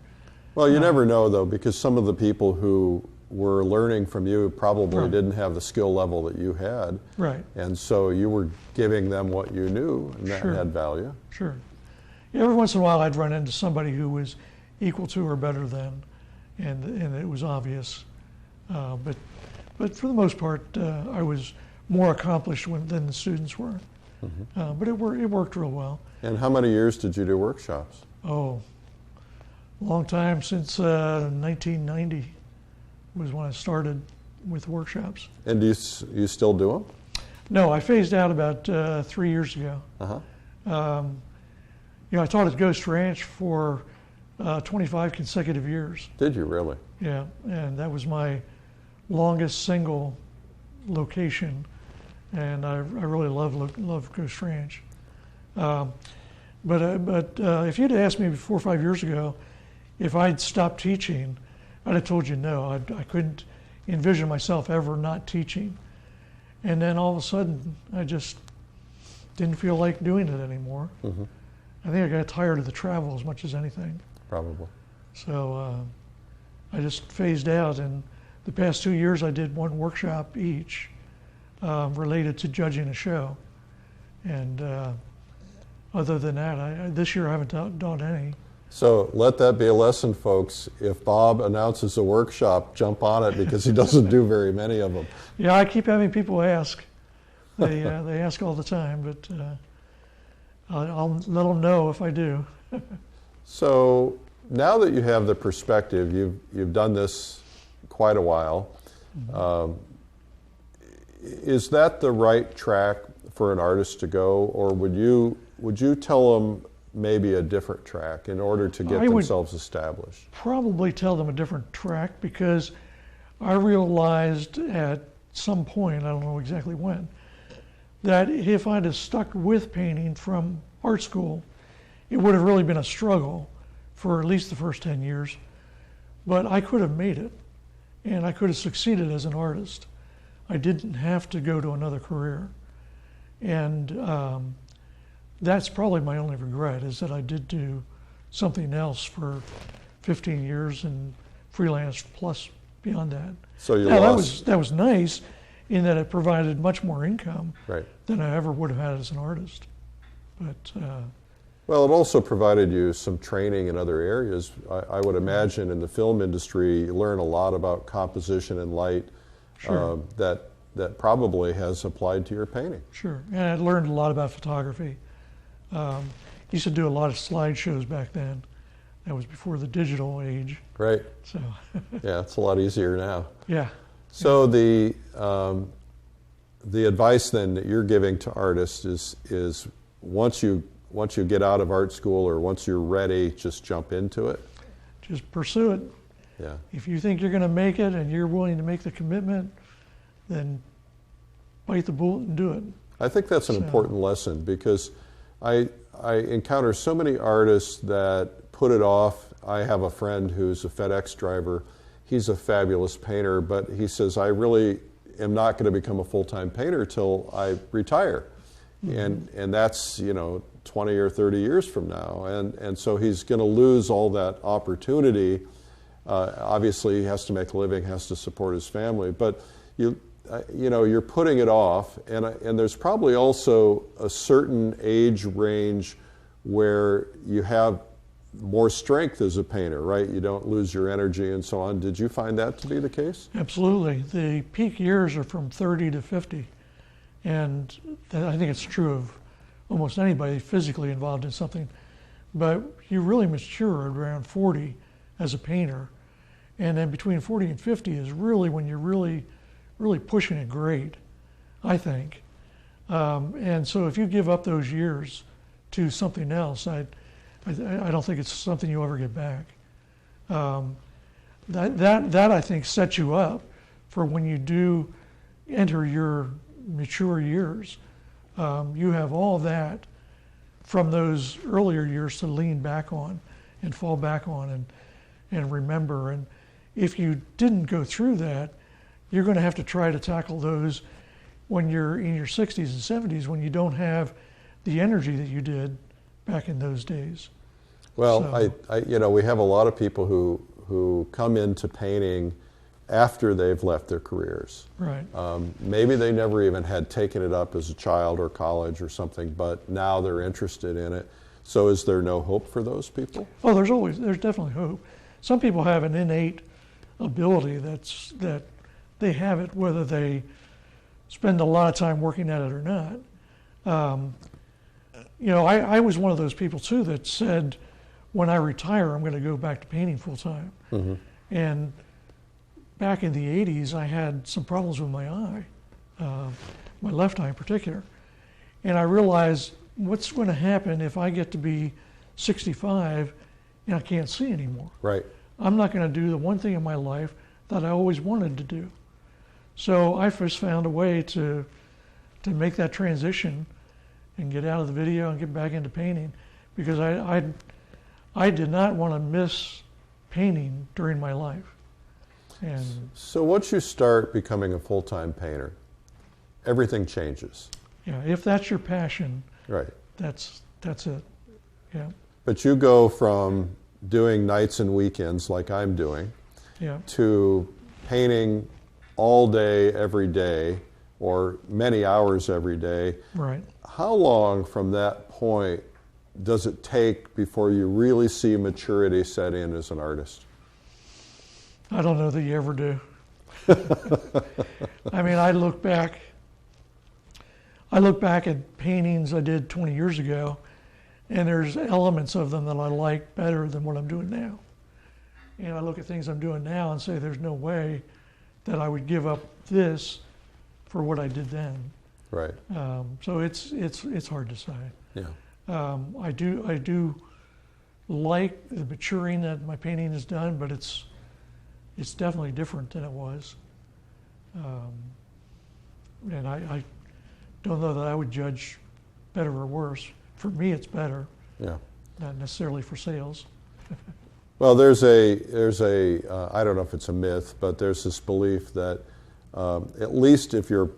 Well, you never know, though, because some of the people who were learning from you probably Right. didn't have the skill level that you had. Right. And so you were giving them what you knew, and that Sure. had value. Sure. Every once in a while, I'd run into somebody who was equal to or better than, and it was obvious. But for the most part, I was more accomplished than the students were. Mm-hmm. But it worked real well. And how many years did you do workshops? Oh, long time, since 1990 was when I started with workshops. And do you still do them? No, I phased out about 3 years ago. Uh-huh. I taught at Ghost Ranch for 25 consecutive years. Did you really? Yeah, and that was my longest single location, and I really love Ghost Ranch. But if you'd asked me 4 or 5 years ago if I'd stopped teaching, I'd have told you no. I couldn't envision myself ever not teaching. And then all of a sudden, I just didn't feel like doing it anymore. Mm-hmm. I think I got tired of the travel as much as anything. Probably. So I just phased out, and the past 2 years I did 1 workshop each related to judging a show. And other than that, this year I haven't done any. So let that be a lesson, folks. If Bob announces a workshop, jump on it, because he doesn't do very many of them. Yeah, I keep having people ask. They ask all the time, but I'll let them know if I do. So now that you have the perspective, you've done this quite a while. Mm-hmm. Is that the right track for an artist to go, or would you tell them maybe a different track in order to get themselves established? Probably tell them a different track, because I realized at some point, I don't know exactly when, that if I'd have stuck with painting from art school, it would have really been a struggle for at least the first 10 years. But I could have made it, and I could have succeeded as an artist. I didn't have to go to another career. And that's probably my only regret, is that I did do something else for 15 years and freelance plus beyond that. So you now, lost. that was nice in that it provided much more income Right. than I ever would have had as an artist. But Well, it also provided you some training in other areas. I would imagine in the film industry, you learn a lot about composition and light. Sure. That probably has applied to your painting. sure, and I learned a lot about photography. Used to do a lot of slideshows back then. That was before the digital age. Right. So Yeah, it's a lot easier now. yeah. So the advice then that you're giving to artists is once you get out of art school, or once you're ready, just jump into it. Just pursue it. Yeah. If you think you're going to make it and you're willing to make the commitment, then bite the bullet and do it. I think that's an important lesson, because I encounter so many artists that put it off. I have a friend who's a FedEx driver. He's a fabulous painter, but he says, I really am not going to become a full-time painter till I retire. Mm-hmm. And that's, 20 or 30 years from now. And so he's going to lose all that opportunity. Obviously, he has to make a living, has to support his family, but you're putting it off. And there's probably also a certain age range where you have more strength as a painter, right? You don't lose your energy and so on. Did you find that to be the case? Absolutely. The peak years are from 30 to 50. And I think it's true of almost anybody physically involved in something. But you really mature around 40 as a painter. And then between 40 and 50 is really when you're really pushing it great, I think. And so if you give up those years to something else, I don't think it's something you ever get back. That I think sets you up for when you do enter your mature years. You have all that from those earlier years to lean back on and fall back on and remember. And if you didn't go through that, you're going to have to try to tackle those when you're in your 60s and 70s, when you don't have the energy that you did back in those days. Well, So- we have a lot of people who come into painting after they've left their careers. Right. Maybe they never even had taken it up as a child or college or something, but now they're interested in it. So is there no hope for those people? Oh, there's definitely hope. Some people have an innate ability that they have it whether they spend a lot of time working at it or not. I was one of those people too that said, when I retire, I'm going to go back to painting full time. Mm-hmm. And back in the 80s, I had some problems with my eye, my left eye in particular. And I realized what's going to happen if I get to be 65 and I can't see anymore. Right. I'm not going to do the one thing in my life that I always wanted to do. So I first found a way to make that transition and get out of the video and get back into painting, because I did not want to miss painting during my life. And So once you start becoming a full-time painter, everything changes. yeah, if that's your passion, Right. that's it. Yeah, But you go from doing nights and weekends like I'm doing yeah. to painting all day, every day, or many hours every day. Right. How long from that point does it take before you really see maturity set in as an artist? I don't know that you ever do. I mean, I look back at paintings I did 20 years ago, and there's elements of them that I like better than what I'm doing now. And I look at things I'm doing now and say, there's no way that I would give up this for what I did then. Right. So it's hard to say. Yeah. I do like the maturing that my painting has done, but it's definitely different than it was. And I don't know that I would judge better or worse. For me, it's better, Yeah. not necessarily for sales. Well, there's a I don't know if it's a myth, but there's this belief that at least if you're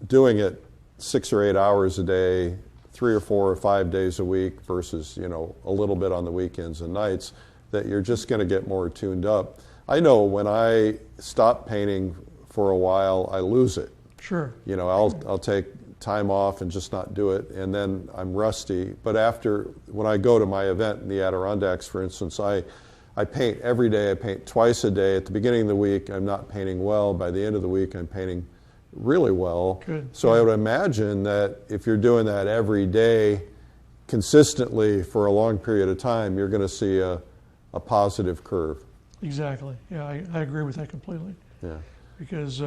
doing it 6 or 8 hours a day, 3 or 4 or 5 days a week versus, a little bit on the weekends and nights, that you're just going to get more tuned up. I know when I stop painting for a while, I lose it. Sure. I'll take time off and just not do it, and then I'm rusty. But when I go to my event in the Adirondacks, for instance, I paint every day. I paint twice a day. At the beginning of the week, I'm not painting well. By the end of the week, I'm painting really well. Good. So I would imagine that if you're doing that every day consistently for a long period of time, you're going to see a positive curve. Exactly. Yeah, I agree with that completely. Yeah. Because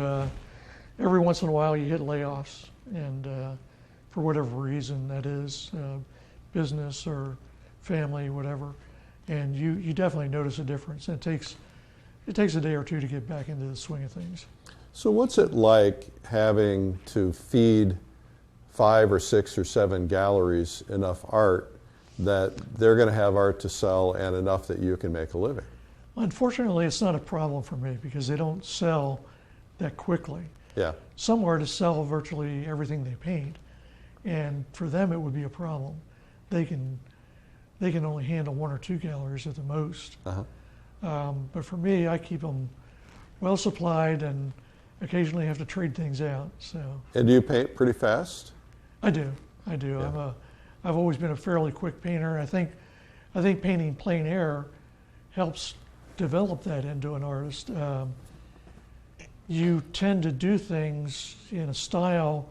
every once in a while you hit layoffs, and for whatever reason that is, business or family, whatever, and you definitely notice a difference. And it takes a day or two to get back into the swing of things. So what's it like having to feed 5 or 6 or 7 galleries enough art that they're going to have art to sell and enough that you can make a living? Unfortunately, it's not a problem for me because they don't sell that quickly. Yeah. Some artists sell virtually everything they paint, and for them it would be a problem. They can only handle 1 or 2 galleries at the most. Uh-huh. But for me, I keep them well supplied and occasionally have to trade things out. So And do you paint pretty fast? I do. Yeah. I've always been a fairly quick painter. I think I think painting plein air helps develop that into an artist. You tend to do things in a style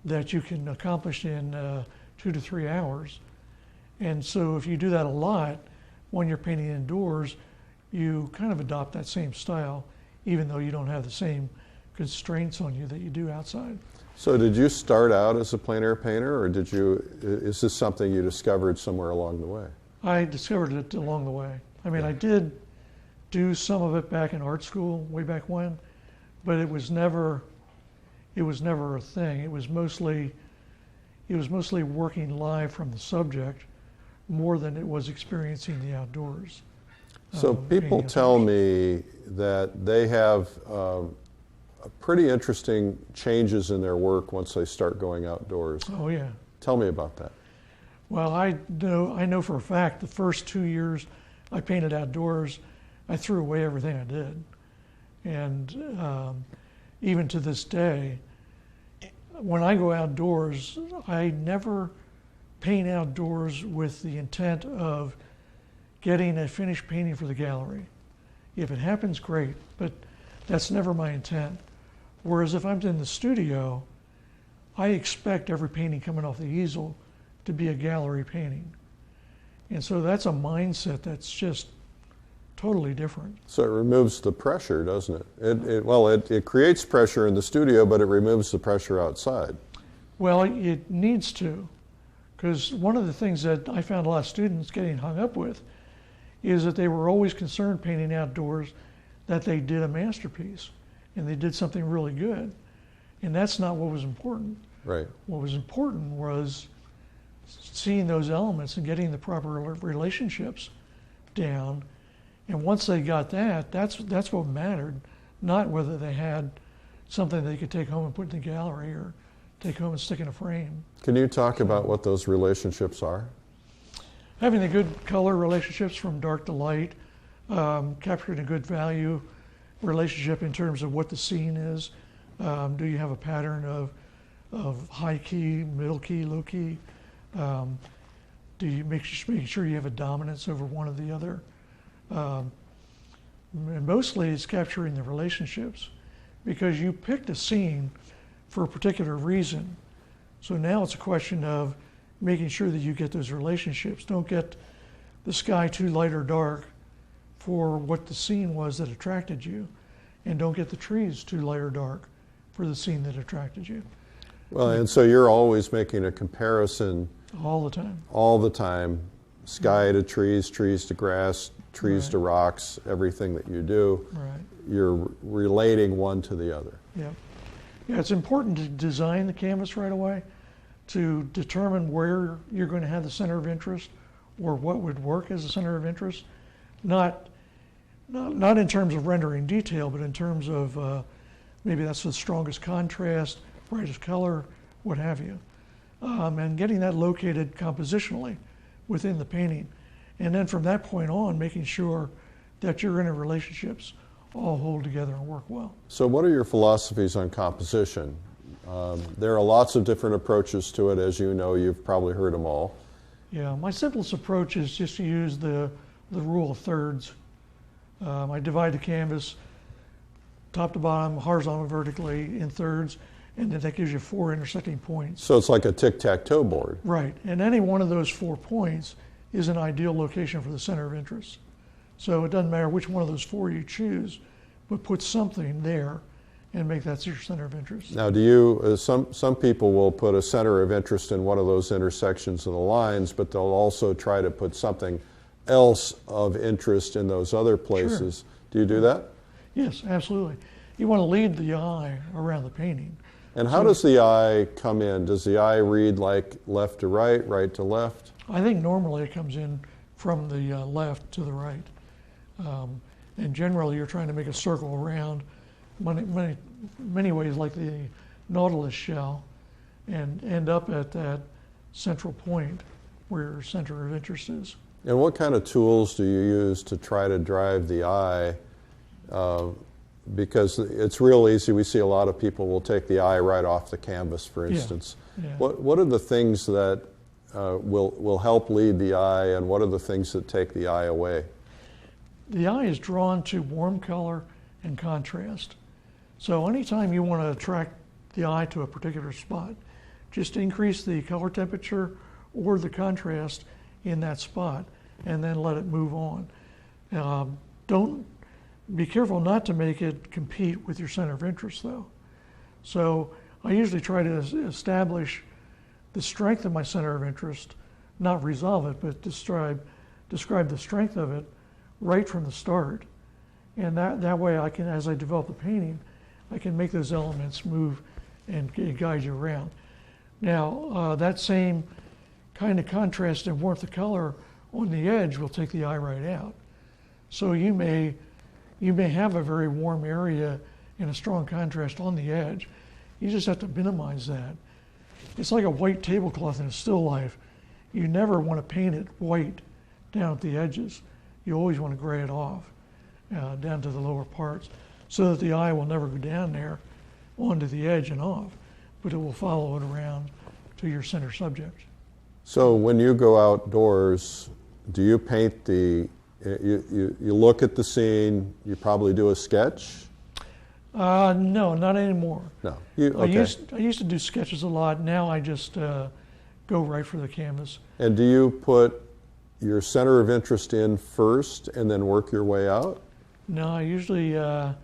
that you can accomplish in 2 to 3 hours. And so if you do that a lot, when you're painting indoors, you kind of adopt that same style, even though you don't have the same constraints on you that you do outside. So did you start out as a plein air painter, or is this something you discovered somewhere along the way? I discovered it along the way. I mean, I did do some of it back in art school way back when, but it was never a thing. It was mostly working live from the subject more than it was experiencing the outdoors. So people tell me that they have pretty interesting changes in their work once they start going outdoors. Oh yeah. Tell me about that. Well, I know for a fact the first 2 years I painted outdoors, I threw away everything I did. And even to this day, when I go outdoors, I never paint outdoors with the intent of getting a finished painting for the gallery. If it happens, great, but that's never my intent. Whereas if I'm in the studio, I expect every painting coming off the easel to be a gallery painting. And so that's a mindset that's just totally different. So it removes the pressure, doesn't it? It creates pressure in the studio, but it removes the pressure outside. Well, it needs to, because one of the things that I found a lot of students getting hung up with is that they were always concerned painting outdoors that they did a masterpiece and they did something really good. And that's not what was important. Right. What was important was seeing those elements and getting the proper relationships down. And once they got that, that's what mattered, not whether they had something they could take home and put in the gallery or take home and stick in a frame. Can you talk about what those relationships are? Having the good color relationships from dark to light, capturing a good value relationship in terms of what the scene is. Do you have a pattern of high key, middle key, low key? Do you make sure you have a dominance over one or the other? And mostly it's capturing the relationships, because you picked a scene for a particular reason. So now it's a question of making sure that you get those relationships. Don't get the sky too light or dark for what the scene was that attracted you, and don't get the trees too light or dark for the scene that attracted you. Well, and so you're always making a comparison. All the time. All the time. Sky to trees, trees to grass, trees to rocks, everything that you do. Right. You're relating one to the other. Yeah. Yeah, it's important to design the canvas right away to determine where you're going to have the center of interest or what would work as a center of interest. Not in terms of rendering detail, but in terms of maybe that's the strongest contrast, brightest color, what have you. And getting that located compositionally within the painting. And then from that point on, making sure that your inner relationships all hold together and work well. So what are your philosophies on composition? There are lots of different approaches to it, as you know. You've probably heard them all. Yeah, my simplest approach is just to use the rule of thirds. I divide the canvas top to bottom, horizontal and vertically, in thirds, and then that gives you 4 intersecting points. So it's like a tic-tac-toe board. Right, and any one of those 4 points is an ideal location for the center of interest. So it doesn't matter which one of those 4 you choose, but put something there and make that your center of interest. Now, do you, some people will put a center of interest in one of those intersections of the lines, but they'll also try to put something else of interest in those other places. Sure. Do you do that? Yes, absolutely. You want to lead the eye around the painting. And how does the eye come in? Does the eye read like left to right, right to left? I think normally it comes in from the left to the right. And generally you're trying to make a circle around many ways like the Nautilus shell and end up at that central point where your center of interest is. And what kind of tools do you use to try to drive the eye? Because it's real easy. We see a lot of people will take the eye right off the canvas, for instance. Yeah. What are the things that will help lead the eye, and what are the things that take the eye away? The eye is drawn to warm color and contrast. So anytime you want to attract the eye to a particular spot, just increase the color temperature or the contrast in that spot and then let it move on. Don't be careful not to make it compete with your center of interest though. So I usually try to establish the strength of my center of interest, not resolve it, but describe the strength of it right from the start. And that way I can, as I develop the painting, I can make those elements move and guide you around. Now, that same kind of contrast and warmth of color on the edge will take the eye right out. So you may have a very warm area and a strong contrast on the edge. You just have to minimize that. It's like a white tablecloth in a still life. You never want to paint it white down at the edges. You always want to gray it off down to the lower parts so that the eye will never go down there onto the edge and off, but it will follow it around to your center subject. So when you go outdoors, do you paint you look at the scene, you probably do a sketch? No, not anymore. No. Okay. I used to do sketches a lot. Now I just go right for the canvas. And do you put your center of interest in first and then work your way out? No, I usually I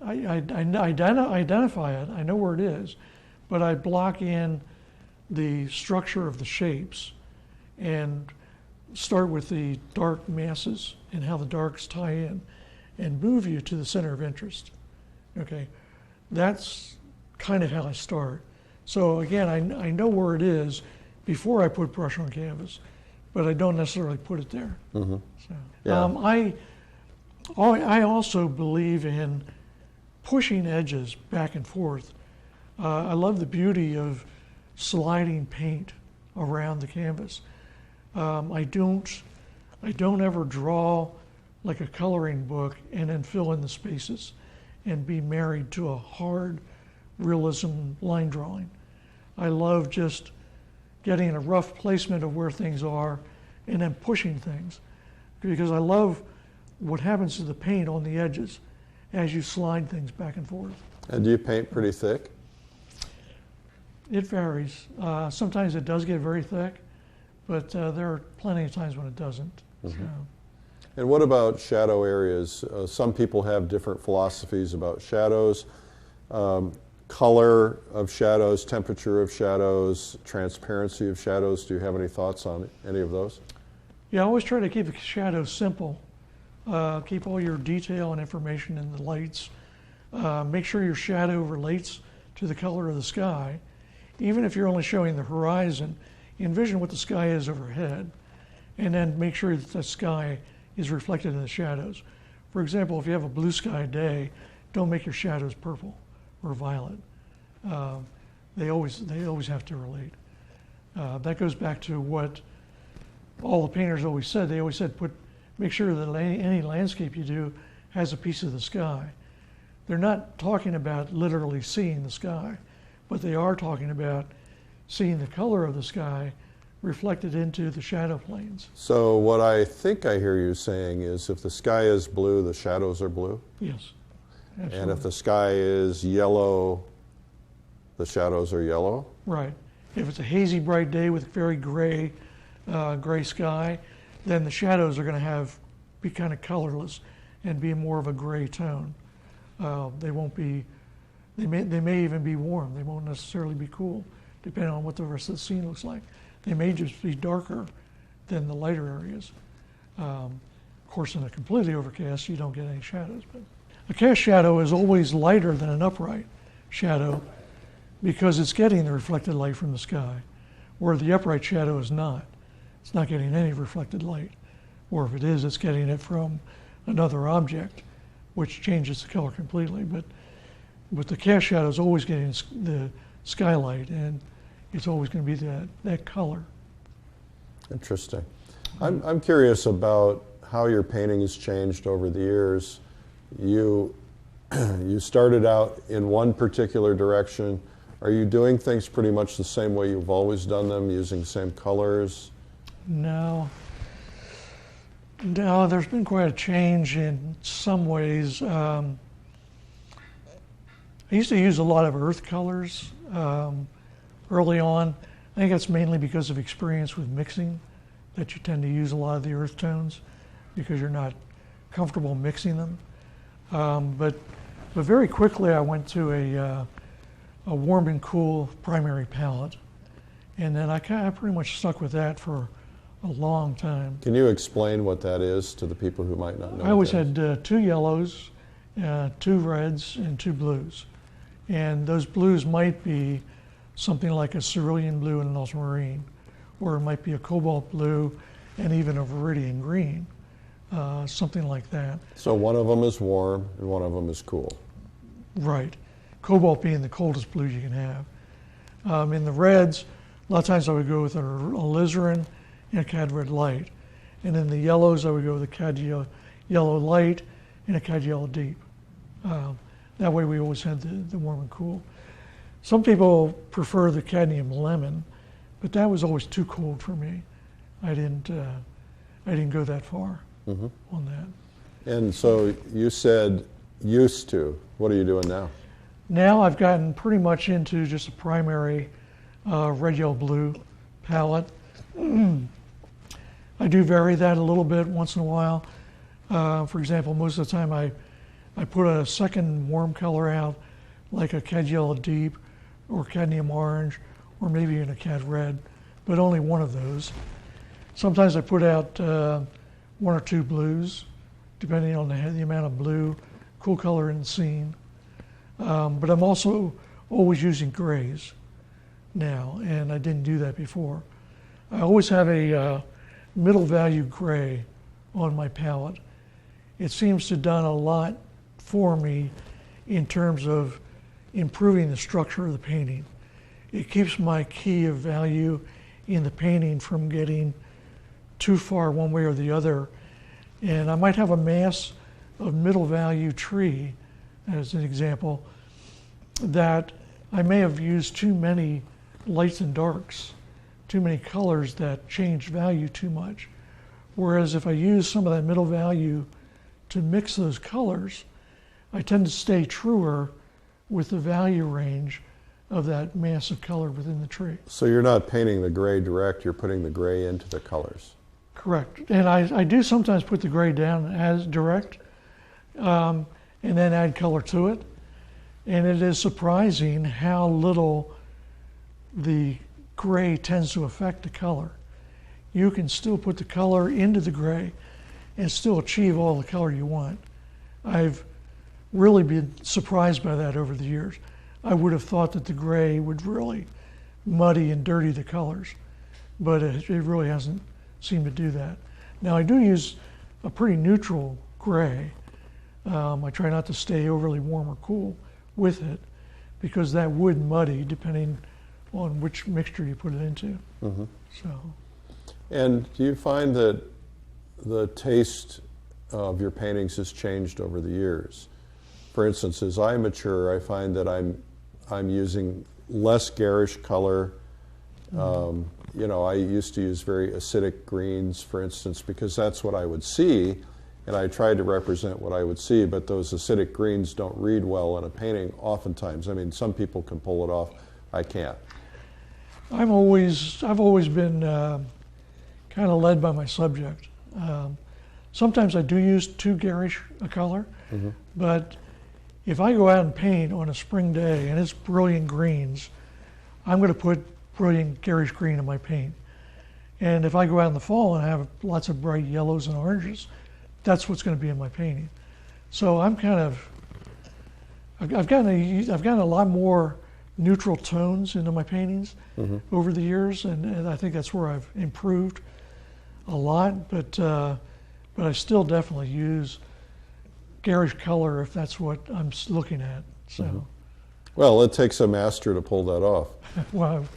identify it. I know where it is, but I block in the structure of the shapes and start with the dark masses and how the darks tie in and move you to the center of interest. Okay, that's kind of how I start. So again, I know where it is before I put brush on canvas, but I don't necessarily put it there. Mm-hmm. So, Yeah. I also believe in pushing edges back and forth. I love the beauty of sliding paint around the canvas. I don't ever draw like a coloring book and then fill in the spaces and be married to a hard realism line drawing. I love just getting a rough placement of where things are and then pushing things, because I love what happens to the paint on the edges as you slide things back and forth. And do you paint pretty thick? It varies. Sometimes it does get very thick, but there are plenty of times when it doesn't. Mm-hmm. So. And what about shadow areas? Some people have different philosophies about shadows. Color of shadows, temperature of shadows, transparency of shadows. Do you have any thoughts on any of those? Yeah, I always try to keep the shadows simple. Keep all your detail and information in the lights. Make sure your shadow relates to the color of the sky. Even if you're only showing the horizon, envision what the sky is overhead, and then make sure that the sky is reflected in the shadows. For example, if you have a blue sky day, don't make your shadows purple or violet. They always have to relate. That goes back to what all the painters always said. They always said, make sure that any landscape you do has a piece of the sky. They're not talking about literally seeing the sky, but they are talking about seeing the color of the sky reflected into the shadow planes. So what I think I hear you saying is if the sky is blue, the shadows are blue? Yes, absolutely. And if the sky is yellow, the shadows are yellow? Right. If it's a hazy, bright day with very gray sky, then the shadows are going to be kind of colorless and be more of a gray tone. They won't be. They may even be warm. They won't necessarily be cool, depending on what the rest of the scene looks like. They may just be darker than the lighter areas. Of course, in a completely overcast, you don't get any shadows. But a cast shadow is always lighter than an upright shadow because it's getting the reflected light from the sky, where the upright shadow is not. It's not getting any reflected light. Or if it is, it's getting it from another object, which changes the color completely. But the cast shadow is always getting the skylight, and it's always going to be that color. Interesting. I'm curious about how your painting has changed over the years. You started out in one particular direction. Are you doing things pretty much the same way you've always done them, using the same colors? No. No, there's been quite a change in some ways. I used to use a lot of earth colors early on. I think that's mainly because of experience with mixing, that you tend to use a lot of the earth tones because you're not comfortable mixing them. But very quickly I went to a warm and cool primary palette, and then I pretty much stuck with that for a long time. Can you explain what that is to the people who might not know? I always had 2 yellows, 2 reds, and 2 blues. And those blues might be something like a cerulean blue and an ultramarine, or it might be a cobalt blue and even a viridian green, something like that. So one of them is warm and one of them is cool. Right. Cobalt being the coldest blue you can have. In the reds, a lot of times I would go with a alizarin and a cad red light. And in the yellows, I would go with a cad yellow light and a cad yellow deep. That way we always had the warm and cool. Some people prefer the cadmium lemon, but that was always too cold for me. I didn't go that far on that. And so you said used to. What are you doing now? Now I've gotten pretty much into just a primary red, yellow, blue palette. I do vary that a little bit once in a while. For example, most of the time I put a second warm color out, like a cad yellow deep or cadmium orange, or maybe even a cad red, but only one of those. Sometimes I put out 1 or 2 blues, depending on the amount of blue, cool color in the scene. But I'm also always using grays now, and I didn't do that before. I always have a middle value gray on my palette. It seems to have done a lot for me in terms of improving the structure of the painting. It keeps my key of value in the painting from getting too far one way or the other. And I might have a mass of middle value tree, as an example, that I may have used too many lights and darks, too many colors that change value too much. Whereas if I use some of that middle value to mix those colors, I tend to stay truer with the value range of that mass of color within the tree. So you're not painting the gray direct, you're putting the gray into the colors. Correct. And I do sometimes put the gray down as direct and then add color to it. And it is surprising how little the gray tends to affect the color. You can still put the color into the gray and still achieve all the color you want. I've really been surprised by that over the years. I would have thought that the gray would really muddy and dirty the colors, but it really hasn't seemed to do that. Now I do use a pretty neutral gray. I try not to stay overly warm or cool with it because that would muddy depending on which mixture you put it into. Mm-hmm. So. And do you find that the taste of your paintings has changed over the years? For instance, as I mature, I find that I'm using less garish color. You know, I used to use very acidic greens, for instance, because that's what I would see, and I tried to represent what I would see, but those acidic greens don't read well in a painting oftentimes. I mean, some people can pull it off. I can't. I've always been kind of led by my subject. Sometimes I do use too garish a color, but if I go out and paint on a spring day and it's brilliant greens, I'm going to put brilliant garish green in my paint. And if I go out in the fall and have lots of bright yellows and oranges, that's what's going to be in my painting. So I'm kind of, I've gotten a lot more neutral tones into my paintings over the years, and I think that's where I've improved a lot, but I still definitely use garish color if that's what I'm looking at. So, well, it takes a master to pull that off. well, I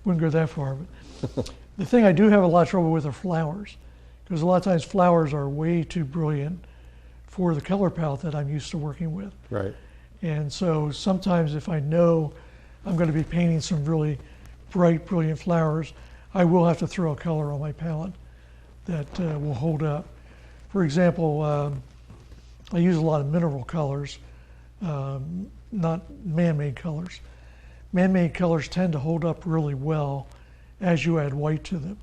wouldn't go that far. But the thing I do have a lot of trouble with are flowers, because a lot of times flowers are way too brilliant for the color palette that I'm used to working with. Right. And so sometimes if I know I'm going to be painting some really bright, brilliant flowers, I will have to throw a color on my palette that will hold up. For example, I use a lot of mineral colors, not man-made colors. Man-made colors tend to hold up really well as you add white to them.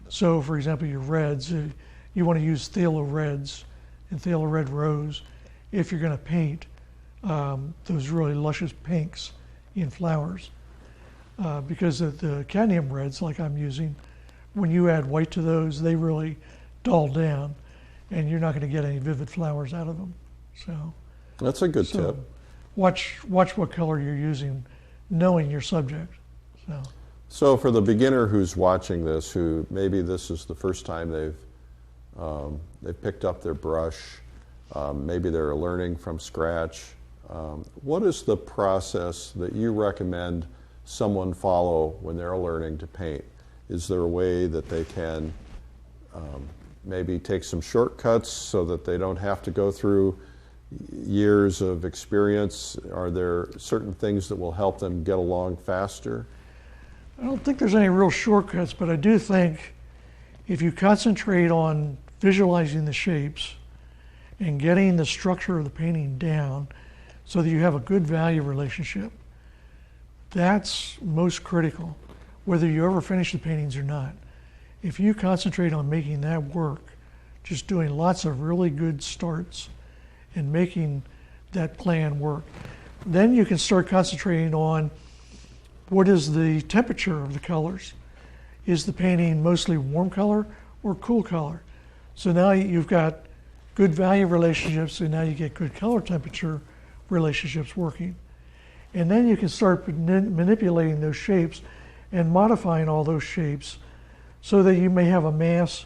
So, for example, your reds, you want to use phthalo reds and phthalo red rose if you're going to paint those really luscious pinks in flowers. Because of the cadmium reds, like I'm using, when you add white to those, they really dull down, and you're not going to get any vivid flowers out of them. So that's a good tip. Watch what color you're using, knowing your subject. So for the beginner who's watching this, who maybe this is the first time they've picked up their brush, maybe they're learning from scratch, what is the process that you recommend someone follow when they're learning to paint? Is there a way that they can maybe take some shortcuts so that they don't have to go through years of experience? Are there certain things that will help them get along faster? I don't think there's any real shortcuts, but I do think if you concentrate on visualizing the shapes and getting the structure of the painting down so that you have a good value relationship, that's most critical, whether you ever finish the paintings or not. If you concentrate on making that work, just doing lots of really good starts and making that plan work, then you can start concentrating on what is the temperature of the colors. Is the painting mostly warm color or cool color? So now you've got good value relationships, and now you get good color temperature relationships working. And then you can start manipulating those shapes and modifying all those shapes so that you may have a mass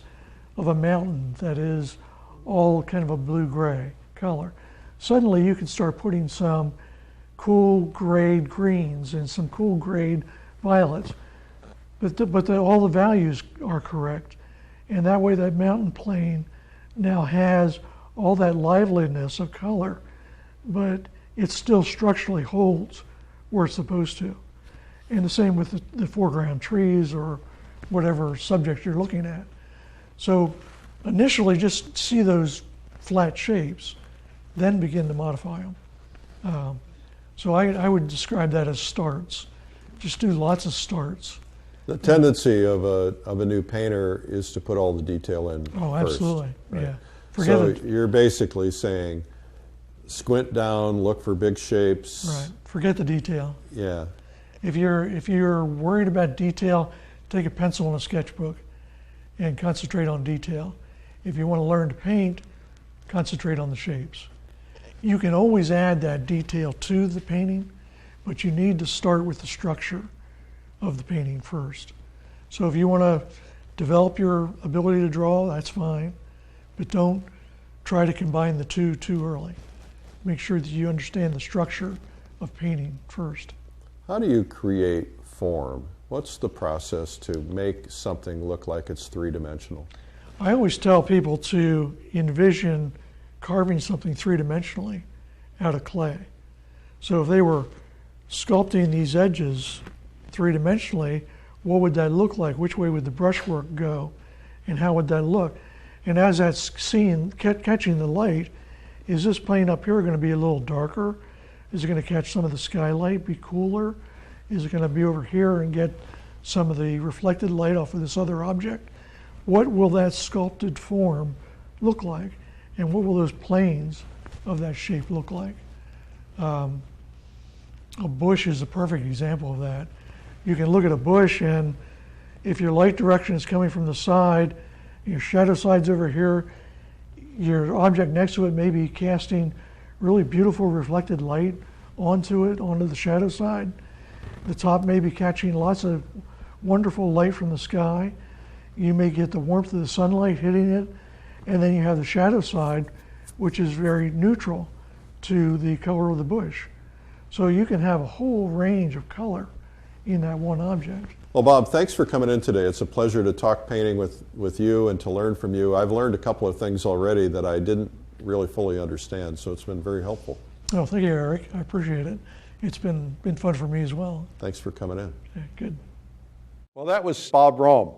of a mountain that is all kind of a blue-gray color. Suddenly you can start putting some cool grade greens and some cool grade violets, but all the values are correct. And that way that mountain plane now has all that liveliness of color, but it still structurally holds where it's supposed to. And the same with the foreground trees or whatever subject you're looking at. So initially just see those flat shapes, then begin to modify them. So I would describe that as starts. Just do lots of starts. The tendency of a new painter is to put all the detail in Oh, first, absolutely, right? yeah. So you're basically saying, squint down, look for big shapes. Right, forget the detail. Yeah. If you're worried about detail, take a pencil and a sketchbook and concentrate on detail. If you want to learn to paint, concentrate on the shapes. You can always add that detail to the painting, but you need to start with the structure of the painting first. So if you want to develop your ability to draw, that's fine, but don't try to combine the two too early. Make sure that you understand the structure of painting first. How do you create form? What's the process to make something look like it's three-dimensional? I always tell people to envision carving something three-dimensionally out of clay. So if they were sculpting these edges three-dimensionally, what would that look like? Which way would the brushwork go? And how would that look? And as that's seen, catching the light, is this plane up here going to be a little darker? Is it going to catch some of the skylight, be cooler? Is it going to be over here and get some of the reflected light off of this other object? What will that sculpted form look like? And what will those planes of that shape look like? A bush is a perfect example of that. You can look at a bush, and if your light direction is coming from the side, your shadow side's over here, your object next to it may be casting really beautiful reflected light onto the shadow side. The top may be catching lots of wonderful light from the sky. You may get the warmth of the sunlight hitting it, and then you have the shadow side, which is very neutral to the color of the bush. So you can have a whole range of color in that one object. Well, Bob, thanks for coming in today. It's a pleasure to talk painting with you and to learn from you. I've learned a couple of things already that I didn't really fully understand, so it's been very helpful. Oh, thank you, Eric. I appreciate it. it's been fun for me as well. Thanks for coming in. Yeah, good. Well, that was Bob Rohm.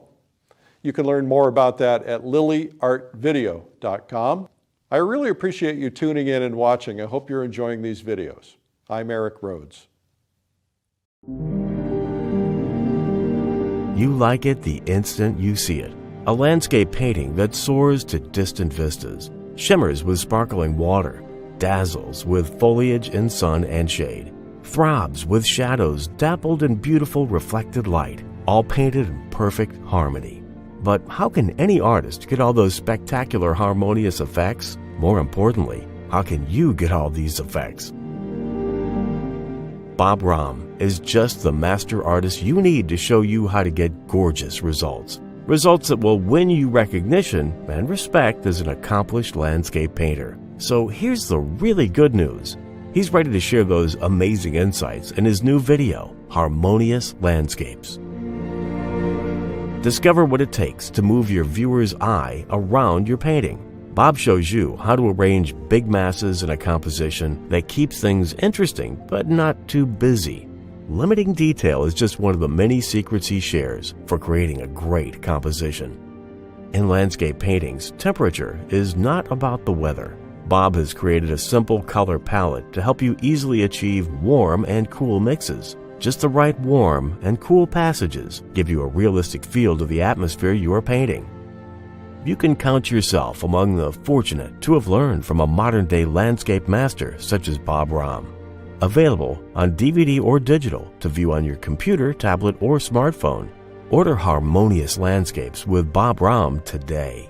You can learn more about that at lilyartvideo.com. I really appreciate you tuning in and watching. I hope you're enjoying these videos. I'm Eric Rhodes. You like it the instant you see it. A landscape painting that soars to distant vistas, shimmers with sparkling water, dazzles with foliage in sun and shade, throbs with shadows dappled in beautiful reflected light, all painted in perfect harmony. But how can any artist get all those spectacular harmonious effects? More importantly, how can you get all these effects? Bob Rohm is just the master artist you need to show you how to get gorgeous results. Results that will win you recognition and respect as an accomplished landscape painter. So here's the really good news. He's ready to share those amazing insights in his new video, Harmonious Landscapes. Discover what it takes to move your viewer's eye around your painting. Bob shows you how to arrange big masses in a composition that keeps things interesting but not too busy. Limiting detail is just one of the many secrets he shares for creating a great composition. In landscape paintings, temperature is not about the weather. Bob has created a simple color palette to help you easily achieve warm and cool mixes. Just the right warm and cool passages give you a realistic feel to the atmosphere you are painting. You can count yourself among the fortunate to have learned from a modern-day landscape master such as Bob Rohm. Available on DVD or digital to view on your computer, tablet, or smartphone. Order Harmonious Landscapes with Bob Rohm today.